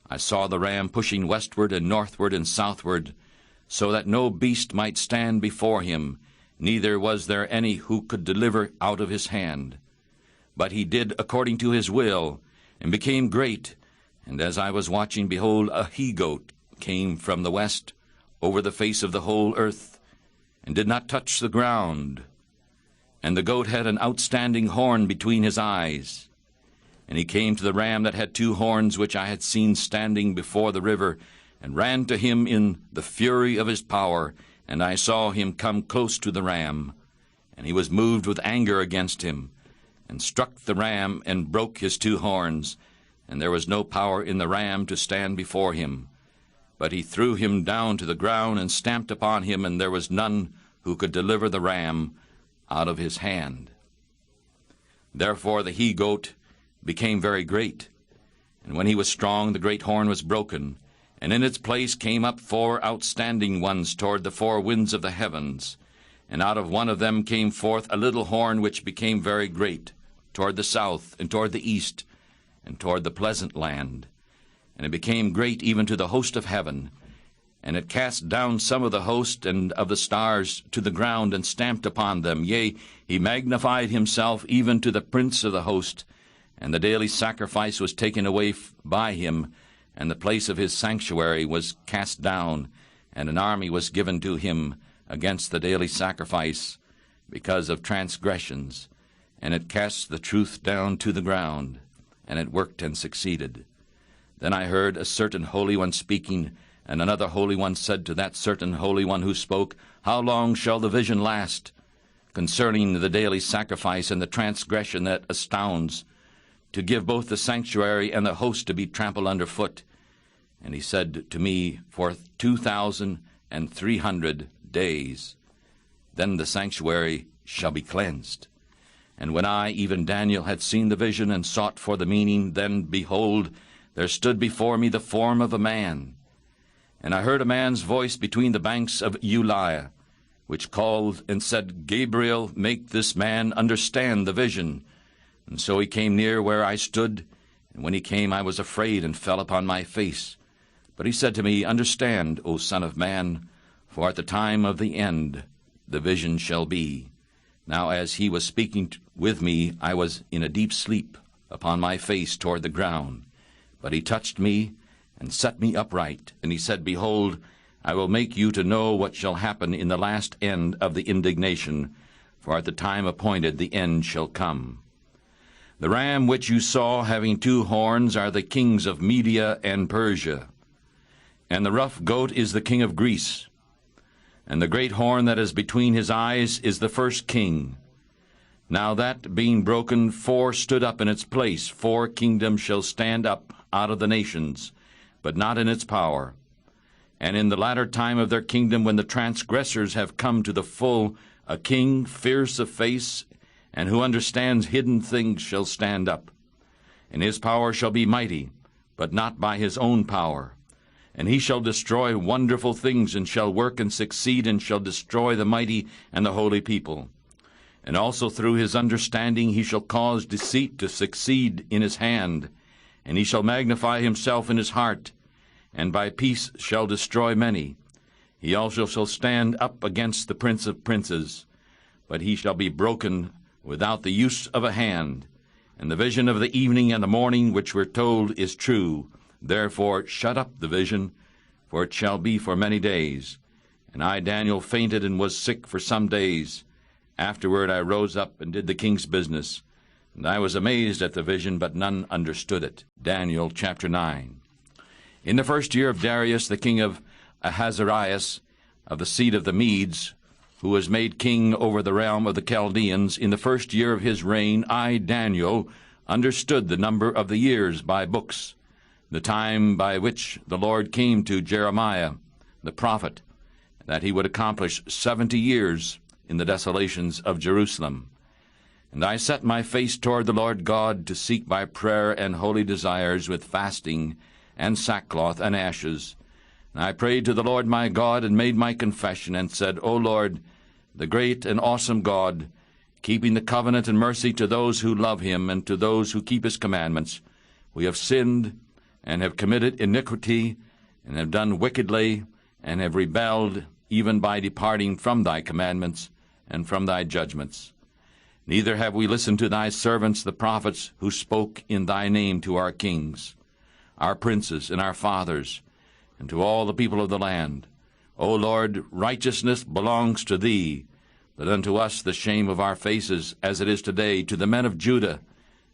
I saw the ram pushing westward and northward and southward, so that no beast might stand before him, neither was there any who could deliver out of his hand. But he did according to his will, and became great. And as I was watching, behold, a he-goat came from the west over the face of the whole earth, and did not touch the ground. And the goat had an outstanding horn between his eyes. And he came to the ram that had 2 horns, which I had seen standing before the river, and ran to him in the fury of his power. And I saw him come close to the ram, and he was moved with anger against him, and struck the ram, and broke his 2 horns, and there was no power in the ram to stand before him. But he threw him down to the ground, and stamped upon him, and there was none who could deliver the ram out of his hand. Therefore the he-goat became very great, and when he was strong, the great horn was broken, and in its place came up 4 outstanding ones toward the 4 winds of the heavens. And out of one of them came forth a little horn, which became very great, toward the south, and toward the east, and toward the pleasant land. And it became great even to the host of heaven. And it cast down some of the host and of the stars to the ground, and stamped upon them. Yea, he magnified himself even to the prince of the host. And the daily sacrifice was taken away by him, and the place of his sanctuary was cast down, and an army was given to him against the daily sacrifice, because of transgressions. And it cast the truth down to the ground, and it worked and succeeded. Then I heard a certain holy one speaking, and another holy one said to that certain holy one who spoke, How long shall the vision last, concerning the daily sacrifice and the transgression that astounds, to give both the sanctuary and the host to be trampled under foot? And he said to me, For 2,300 days. Then the sanctuary shall be cleansed. And when I, even Daniel, had seen the vision and sought for the meaning, then, behold, there stood before me the form of a man. And I heard a man's voice between the banks of Ulai, which called and said, Gabriel, make this man understand the vision. And so he came near where I stood, and when he came I was afraid and fell upon my face. But he said to me, Understand, O son of man, for at the time of the end the vision shall be. Now as he was speaking with me, I was in a deep sleep upon my face toward the ground. But he touched me and set me upright, and he said, Behold, I will make you to know what shall happen in the last end of the indignation, for at the time appointed the end shall come. The ram which you saw having 2 horns are the kings of Media and Persia, and the rough goat is the king of Greece. And the great horn that is between his eyes is the first king. Now that being broken, 4 stood up in its place. 4 kingdoms shall stand up out of the nations, but not in its power. And in the latter time of their kingdom, when the transgressors have come to the full, a king fierce of face, and who understands hidden things, shall stand up. And his power shall be mighty, but not by his own power. And he shall destroy wonderful things, and shall work and succeed, and shall destroy the mighty and the holy people. And also through his understanding he shall cause deceit to succeed in his hand, and he shall magnify himself in his heart, and by peace shall destroy many. He also shall stand up against the prince of princes, but he shall be broken without the use of a hand. And the vision of the evening and the morning which were told is true. Therefore shut up the vision, for it shall be for many days. And I, Daniel, fainted and was sick for some days. Afterward I rose up and did the king's business. And I was amazed at the vision, but none understood it. Daniel chapter 9. In the first year of Darius, the king of Ahasuerus, of the seed of the Medes, who was made king over the realm of the Chaldeans, in the first year of his reign, I, Daniel, understood the number of the years by books, the time by which the Lord came to Jeremiah the prophet, that he would accomplish 70 years in the desolations of Jerusalem. And I set my face toward the Lord God to seek by prayer and holy desires with fasting and sackcloth and ashes. And I prayed to the Lord my God and made my confession and said, O Lord, the great and awesome God, keeping the covenant and mercy to those who love him and to those who keep his commandments, we have sinned and have committed iniquity, and have done wickedly, and have rebelled, even by departing from thy commandments and from thy judgments. Neither have we listened to thy servants the prophets, who spoke in thy name to our kings, our princes, and our fathers, and to all the people of the land. O Lord, righteousness belongs to thee, but unto us the shame of our faces, as it is today, to the men of Judah,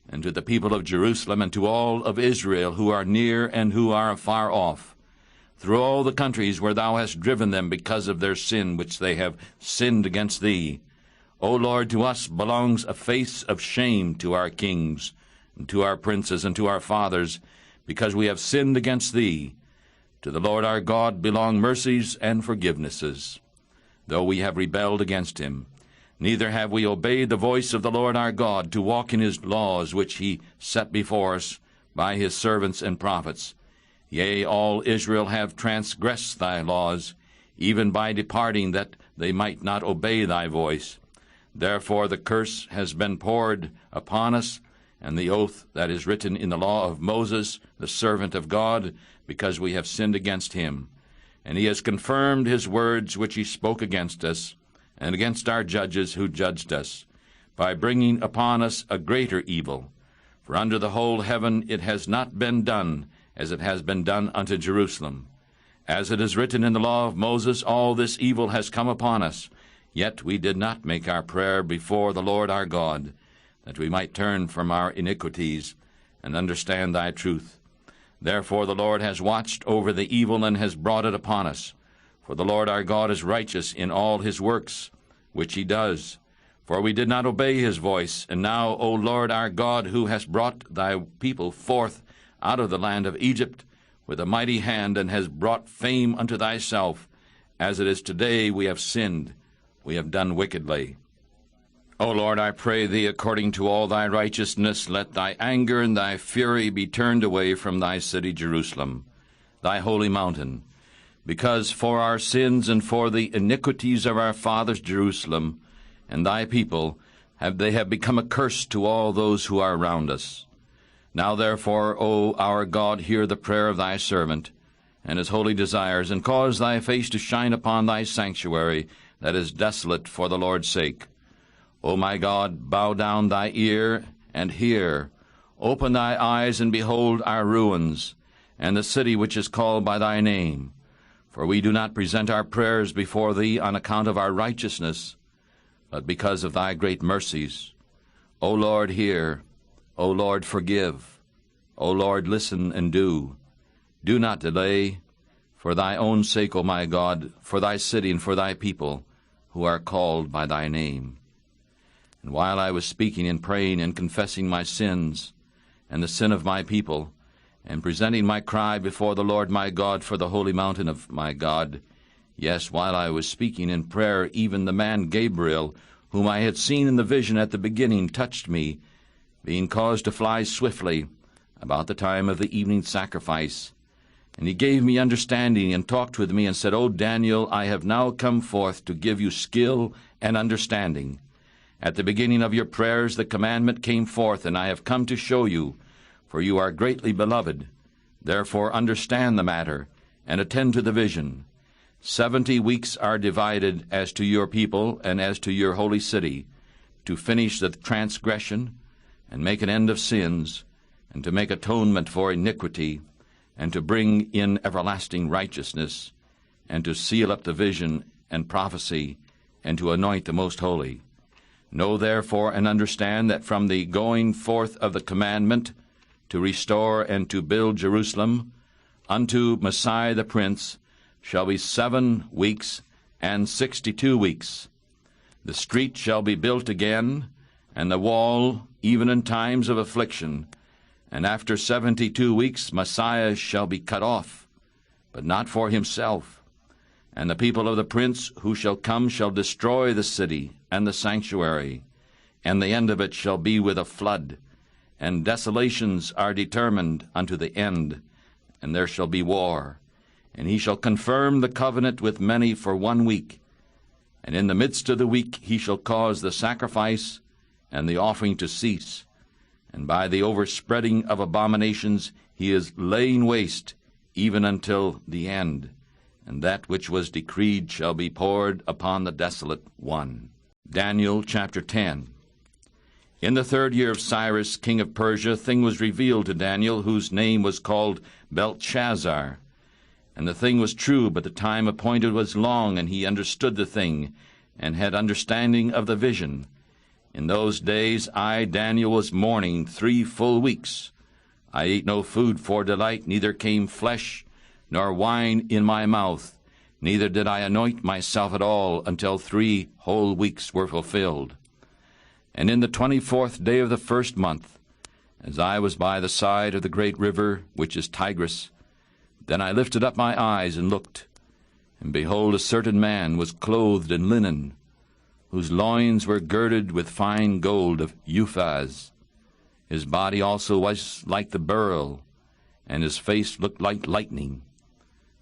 and to the people of Jerusalem, and to all of Israel, who are near and who are afar off, through all the countries where thou hast driven them because of their sin which they have sinned against thee. O Lord, to us belongs a face of shame, to our kings, and to our princes, and to our fathers, because we have sinned against thee. To the Lord our God belong mercies and forgivenesses, though we have rebelled against him. Neither have we obeyed the voice of the Lord our God, to walk in his laws which he set before us by his servants and prophets. Yea, all Israel have transgressed thy laws, even by departing, that they might not obey thy voice. Therefore the curse has been poured upon us, and the oath that is written in the law of Moses, the servant of God, because we have sinned against him. And he has confirmed his words which he spoke against us, and against our judges who judged us, by bringing upon us a greater evil. For under the whole heaven it has not been done as it has been done unto Jerusalem. As it is written in the law of Moses, all this evil has come upon us, yet we did not make our prayer before the Lord our God, that we might turn from our iniquities and understand thy truth. Therefore the Lord has watched over the evil and has brought it upon us. For the Lord our God is righteous in all his works, which he does. For we did not obey his voice. And now, O Lord our God, who hast brought thy people forth out of the land of Egypt with a mighty hand, and has brought fame unto thyself, As it is today, we have sinned, we have done wickedly. O Lord, I pray thee, according to all thy righteousness, let thy anger and thy fury be turned away from thy city Jerusalem, thy holy mountain, because for our sins and for the iniquities of our fathers Jerusalem and thy people they have become a curse to all those who are around us. Now therefore, O our God, hear the prayer of thy servant and his holy desires, and cause thy face to shine upon thy sanctuary that is desolate for the Lord's sake. O my God, bow down thy ear and hear. Open thy eyes and behold our ruins, and the city which is called by thy name. For we do not present our prayers before thee on account of our righteousness, but because of thy great mercies. O Lord, hear. O Lord, forgive. O Lord, listen and do. Do not delay, for thy own sake, O my God, for thy city and for thy people, who are called by thy name. And while I was speaking and praying and confessing my sins and the sin of my people, and presenting my cry before the Lord my God for the holy mountain of my God, yes, while I was speaking in prayer, even the man Gabriel, whom I had seen in the vision at the beginning, touched me, being caused to fly swiftly about the time of the evening sacrifice. And he gave me understanding, and talked with me, and said, O Daniel, I have now come forth to give you skill and understanding. At the beginning of your prayers the commandment came forth, and I have come to show you, for you are greatly beloved. Therefore understand the matter, and attend to the vision. 70 weeks are divided as to your people and as to your holy city, to finish the transgression, and make an end of sins, and to make atonement for iniquity, and to bring in everlasting righteousness, and to seal up the vision and prophecy, and to anoint the most holy. Know therefore and understand that from the going forth of the commandment to restore and to build Jerusalem unto Messiah the Prince shall be 7 weeks and 62 weeks. The street shall be built again, and the wall even in times of affliction. And after 72 weeks Messiah shall be cut off, but not for himself. And the people of the prince who shall come shall destroy the city and the sanctuary, and the end of it shall be with a flood. And desolations are determined unto the end, and there shall be war. And he shall confirm the covenant with many for 1 week. And in the midst of the week he shall cause the sacrifice and the offering to cease. And by the overspreading of abominations he is laying waste even until the end. And that which was decreed shall be poured upon the desolate one. Daniel chapter 10. In the 3rd year of Cyrus, king of Persia, a thing was revealed to Daniel, whose name was called Belteshazzar. And the thing was true, but the time appointed was long, and he understood the thing, and had understanding of the vision. In those days I, Daniel, was mourning 3 full weeks. I ate no food for delight, neither came flesh nor wine in my mouth, neither did I anoint myself at all, until 3 whole weeks were fulfilled. And in the 24th day of the 1st month, as I was by the side of the great river, which is Tigris, then I lifted up my eyes and looked, and behold, a certain man was clothed in linen, whose loins were girded with fine gold of Uphaz. His body also was like the beryl, and his face looked like lightning,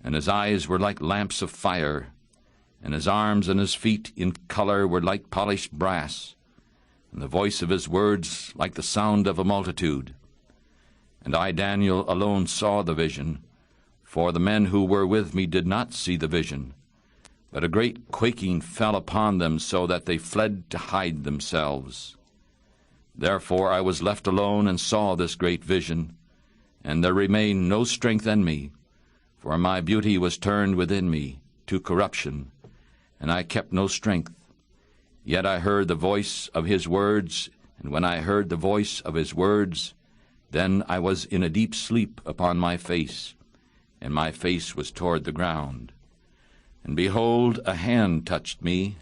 and his eyes were like lamps of fire, and his arms and his feet in color were like polished brass, and the voice of his words like the sound of a multitude. And I, Daniel, alone saw the vision, for the men who were with me did not see the vision. But a great quaking fell upon them, so that they fled to hide themselves. Therefore I was left alone and saw this great vision, and there remained no strength in me, for my beauty was turned within me to corruption, and I kept no strength. Yet I heard the voice of his words, and when I heard the voice of his words, then I was in a deep sleep upon my face, and my face was toward the ground. And behold, a hand touched me,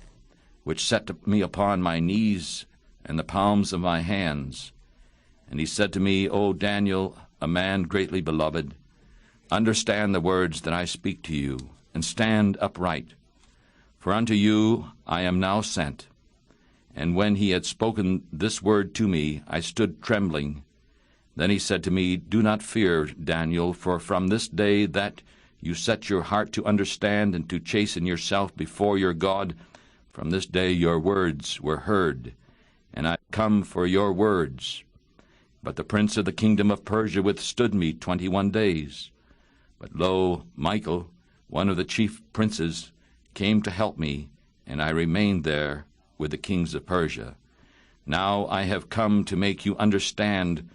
which set me upon my knees and the palms of my hands. And he said to me, O Daniel, a man greatly beloved, understand the words that I speak to you, and stand upright. For unto you I am now sent. And when he had spoken this word to me, I stood trembling. Then he said to me, Do not fear, Daniel, for from this day that you set your heart to understand and to chasten yourself before your God, from this day your words were heard, and I come for your words. But the prince of the kingdom of Persia withstood me 21 days. But lo, Michael, one of the chief princes, came to help me, and I remained there with the kings of Persia. Now I have come to make you understand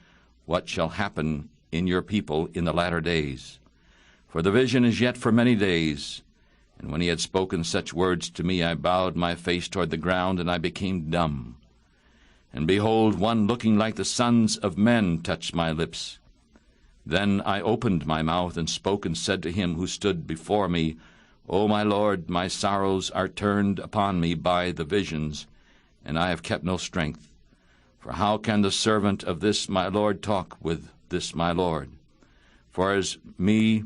what shall happen in your people in the latter days. For the vision is yet for many days. And when he had spoken such words to me, I bowed my face toward the ground, and I became dumb. And behold, one looking like the sons of men touched my lips. Then I opened my mouth and spoke, and said to him who stood before me, O my Lord, my sorrows are turned upon me by the visions, and I have kept no strength. For how can the servant of this my Lord talk with this my Lord? For as me,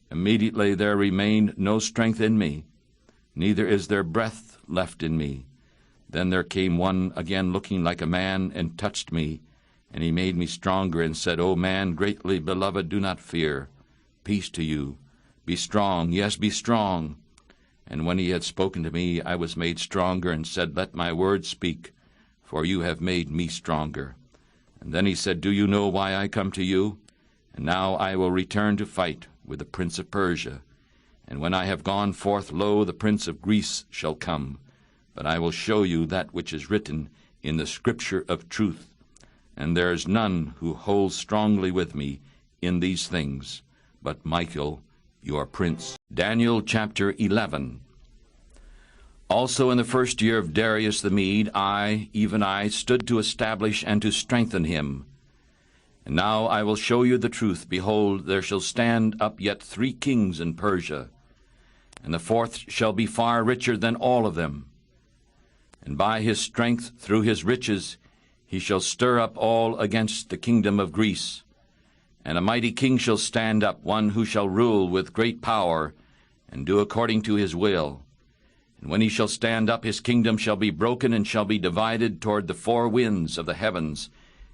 immediately there remained no strength in me, neither is there breath left in me. Then there came one again looking like a man, and touched me, and he made me stronger, and said, O man, greatly beloved, do not fear. Peace to you. Be strong, yes, be strong. And when he had spoken to me, I was made stronger, and said, Let my words speak, for you have made me stronger. And then he said, Do you know why I come to you? And now I will return to fight with the prince of Persia. And when I have gone forth, lo, the prince of Greece shall come. But I will show you that which is written in the scripture of truth. And there is none who holds strongly with me in these things, but Michael, your prince. Daniel chapter 11. Also in the first year of Darius the Mede, I, even I, stood to establish and to strengthen him. And now I will show you the truth. Behold, there shall stand up yet 3 kings in Persia, and the 4th shall be far richer than all of them. And by his strength, through his riches, he shall stir up all against the kingdom of Greece. And a mighty king shall stand up, one who shall rule with great power, and do according to his will. And when he shall stand up, his kingdom shall be broken, and shall be divided toward the 4 winds of the heavens,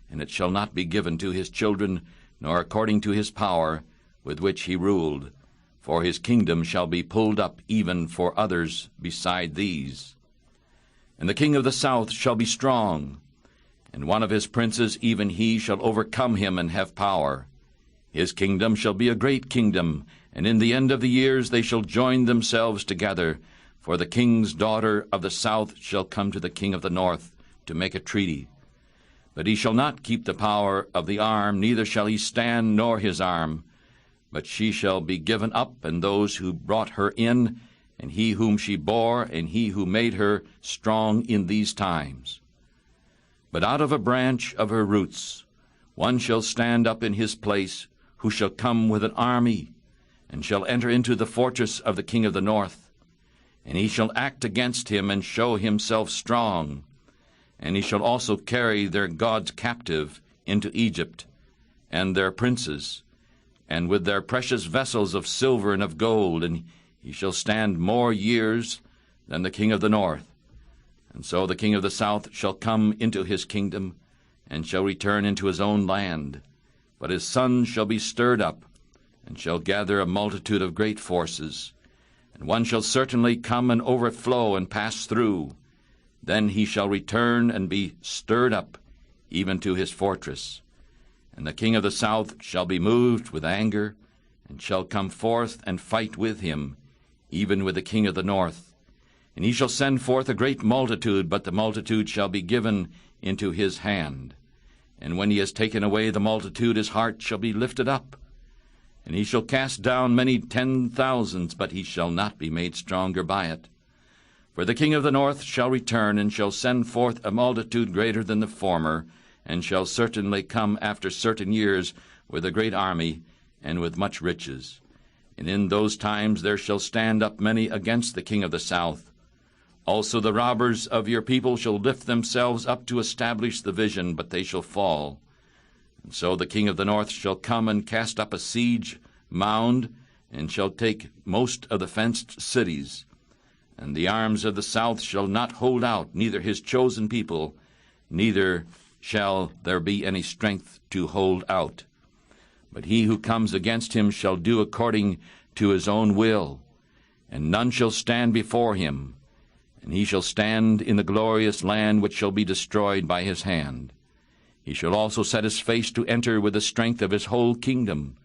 and it shall not be given to his children, nor according to his power with which he ruled. For his kingdom shall be pulled up even for others beside these. And the king of the south shall be strong, and one of his princes, even he, shall overcome him and have power. His kingdom shall be a great kingdom, and in the end of the years they shall join themselves together. For the king's daughter of the south shall come to the king of the north to make a treaty. But he shall not keep the power of the arm, neither shall he stand nor his arm. But she shall be given up, and those who brought her in, and he whom she bore, and he who made her strong in these times. But out of a branch of her roots one shall stand up in his place, who shall come with an army, and shall enter into the fortress of the king of the north. And he shall act against him, and show himself strong. And he shall also carry their gods captive into Egypt, and their princes, and with their precious vessels of silver and of gold, and he shall stand more years than the king of the north. And so the king of the south shall come into his kingdom, and shall return into his own land. But his sons shall be stirred up, and shall gather a multitude of great forces. And one shall certainly come and overflow and pass through. Then he shall return and be stirred up, even to his fortress. And the king of the south shall be moved with anger, and shall come forth and fight with him, even with the king of the north. And he shall send forth a great multitude, but the multitude shall be given into his hand. And when he has taken away the multitude, his heart shall be lifted up. And he shall cast down many 10,000s, but he shall not be made stronger by it. For the king of the north shall return, and shall send forth a multitude greater than the former, and shall certainly come after certain years with a great army, and with much riches. And in those times there shall stand up many against the king of the south. Also the robbers of your people shall lift themselves up to establish the vision, but they shall fall. And so the king of the north shall come and cast up a siege mound, and shall take most of the fenced cities. And the arms of the south shall not hold out, neither his chosen people, neither shall there be any strength to hold out. But he who comes against him shall do according to his own will, and none shall stand before him. And he shall stand in the glorious land which shall be destroyed by his hand. He shall also set his face to enter with the strength of his whole kingdom,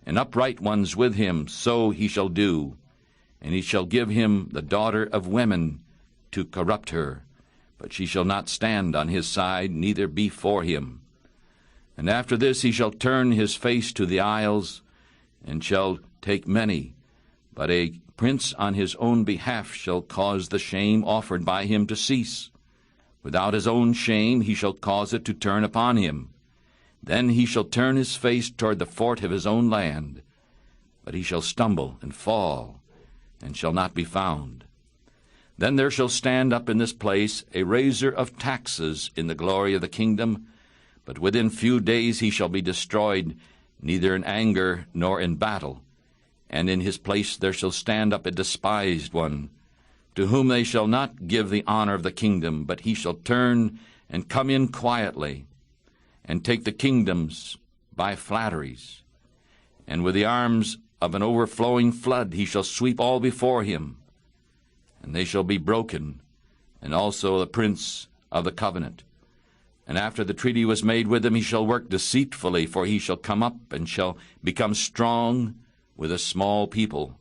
and upright ones with him, so he shall do. And he shall give him the daughter of women to corrupt her, but she shall not stand on his side, neither be for him. And after this he shall turn his face to the isles, and shall take many. But a prince on his own behalf shall cause the shame offered by him to cease. Without his own shame he shall cause it to turn upon him. Then he shall turn his face toward the fort of his own land. But he shall stumble and fall, and shall not be found. Then there shall stand up in this place a raiser of taxes in the glory of the kingdom, but within few days he shall be destroyed, neither in anger nor in battle. And in his place there shall stand up a despised one, to whom they shall not give the honor of the kingdom, but he shall turn and come in quietly, and take the kingdoms by flatteries. And with the arms of an overflowing flood he shall sweep all before him, and they shall be broken, and also the prince of the covenant. And after the treaty was made with him, he shall work deceitfully, for he shall come up and shall become strong with a small people.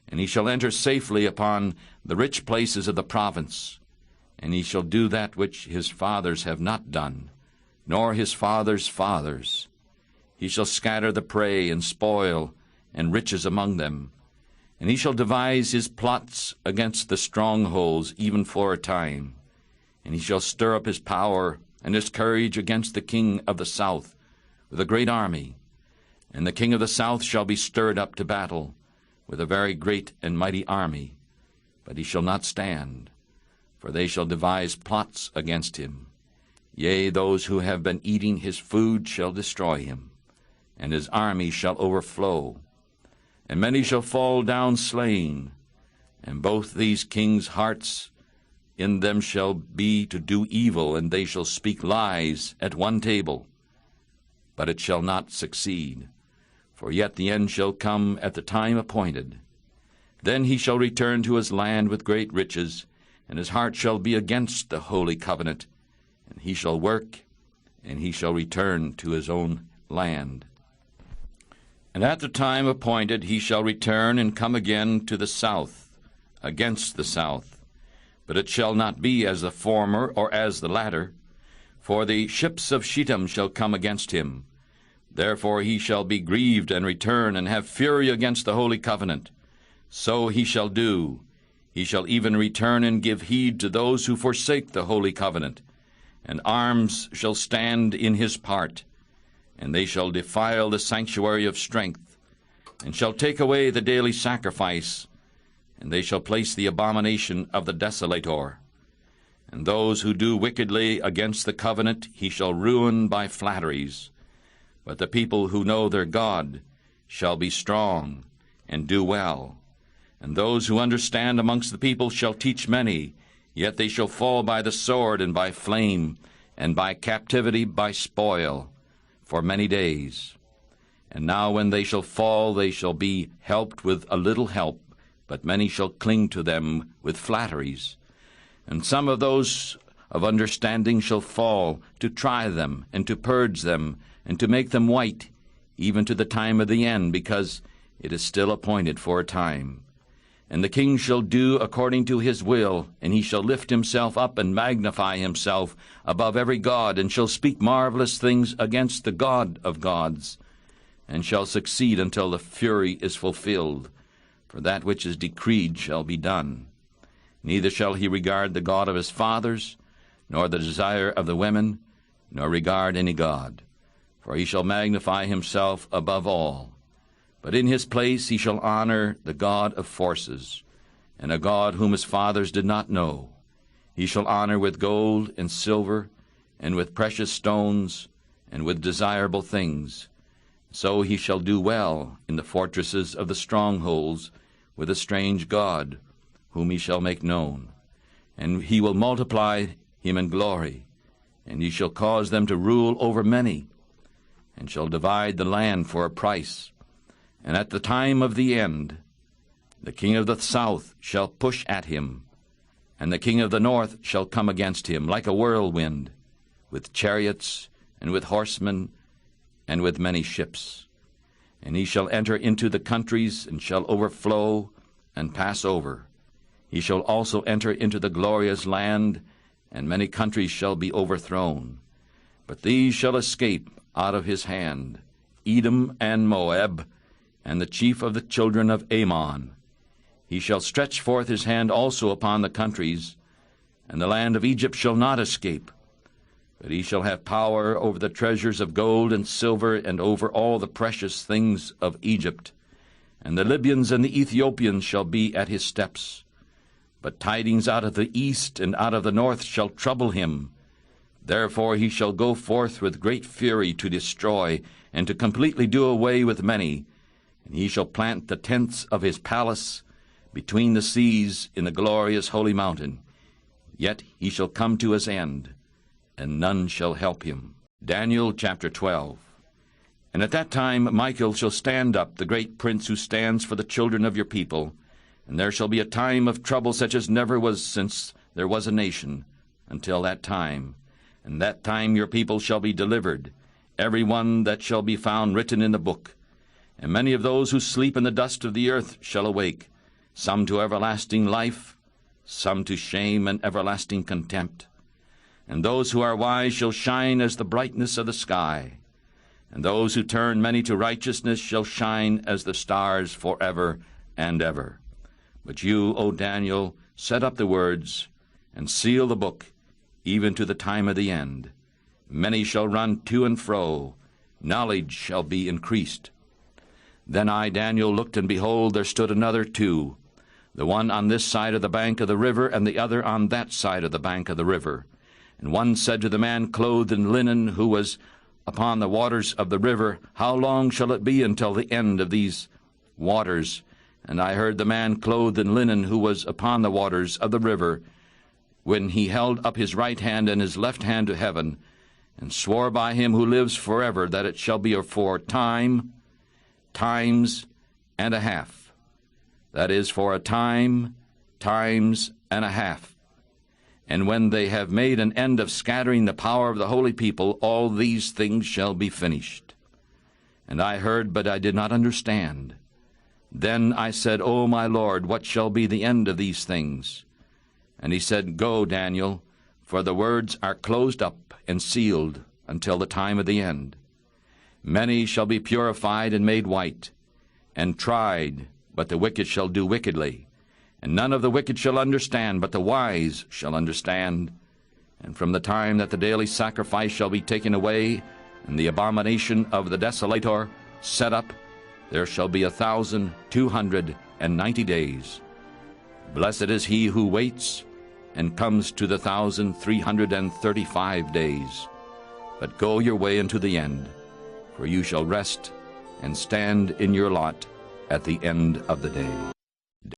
And he shall enter safely upon the rich places of the province, and he shall do that which his fathers have not done, nor his fathers' fathers. He shall scatter the prey and spoil and riches among them. And he shall devise his plots against the strongholds, even for a time. And he shall stir up his power and his courage against the king of the south with a great army. And the king of the south shall be stirred up to battle with a very great and mighty army. But he shall not stand, for they shall devise plots against him. Yea, those who have been eating his food shall destroy him, and his army shall overflow. And many shall fall down slain, and both these kings' hearts in them shall be to do evil, and they shall speak lies at one table. But it shall not succeed, for yet the end shall come at the time appointed. Then he shall return to his land with great riches, and his heart shall be against the holy covenant, and he shall work, and he shall return to his own land. And at the time appointed he shall return and come again to the south, against the south. But it shall not be as the former or as the latter, for the ships of Shittim shall come against him. Therefore he shall be grieved and return, and have fury against the holy covenant. So he shall do. He shall even return and give heed to those who forsake the holy covenant. And arms shall stand in his part, and they shall defile the sanctuary of strength, and shall take away the daily sacrifice, and they shall place the abomination of the desolator. And those who do wickedly against the covenant he shall ruin by flatteries. But the people who know their God shall be strong and do well. And those who understand amongst the people shall teach many, yet they shall fall by the sword and by flame, and by captivity by spoil, for many days. And now when they shall fall, they shall be helped with a little help, but many shall cling to them with flatteries. And some of those of understanding shall fall, to try them, and to purge them, and to make them white, even to the time of the end, because it is still appointed for a time. And the king shall do according to his will, and he shall lift himself up and magnify himself above every god, and shall speak marvelous things against the God of gods, and shall succeed until the fury is fulfilled. For that which is decreed shall be done. Neither shall he regard the God of his fathers, nor the desire of the women, nor regard any god. For he shall magnify himself above all. But in his place he shall honor the God of forces, and a God whom his fathers did not know. He shall honor with gold and silver, and with precious stones, and with desirable things. So he shall do well in the fortresses of the strongholds with a strange God, whom he shall make known. And he will multiply him in glory, and he shall cause them to rule over many, and shall divide the land for a price. And at the time of the end, the king of the south shall push at him, and the king of the north shall come against him like a whirlwind, with chariots, and with horsemen, and with many ships. And he shall enter into the countries, and shall overflow, and pass over. He shall also enter into the glorious land, and many countries shall be overthrown. But these shall escape out of his hand, Edom and Moab, and the chief of the children of Ammon. He shall stretch forth his hand also upon the countries, and the land of Egypt shall not escape. But he shall have power over the treasures of gold and silver, and over all the precious things of Egypt. And the Libyans and the Ethiopians shall be at his steps. But tidings out of the east and out of the north shall trouble him. Therefore he shall go forth with great fury to destroy, and to completely do away with many. And he shall plant the tents of his palace between the seas in the glorious holy mountain. Yet he shall come to his end, and none shall help him. Daniel chapter 12. And at that time Michael shall stand up, the great prince who stands for the children of your people. And there shall be a time of trouble such as never was since there was a nation, until that time. And that time your people shall be delivered, every one that shall be found written in the book. And many of those who sleep in the dust of the earth shall awake, some to everlasting life, some to shame and everlasting contempt. And those who are wise shall shine as the brightness of the sky. And those who turn many to righteousness shall shine as the stars forever and ever. But you, O Daniel, set up the words, and seal the book, even to the time of the end. Many shall run to and fro, knowledge shall be increased. Then I, Daniel, looked, and behold, there stood another two, the one on this side of the bank of the river, and the other on that side of the bank of the river. And one said to the man clothed in linen, who was upon the waters of the river, How long shall it be until the end of these waters? And I heard the man clothed in linen, who was upon the waters of the river, when he held up his right hand and his left hand to heaven, and swore by him who lives forever, that it shall be for times and a half. That is, for a time, times and a half. And when they have made an end of scattering the power of the holy people, all these things shall be finished. And I heard, but I did not understand. Then I said, O my Lord, what shall be the end of these things? And he said, Go, Daniel, for the words are closed up and sealed until the time of the end. Many shall be purified and made white, and tried, but the wicked shall do wickedly. And none of the wicked shall understand, but the wise shall understand. And from the time that the daily sacrifice shall be taken away, and the abomination of the desolator set up, there shall be 1,290 days. Blessed is he who waits, and comes to the 1,335 days. But go your way unto the end, for you shall rest, and stand in your lot at the end of the day.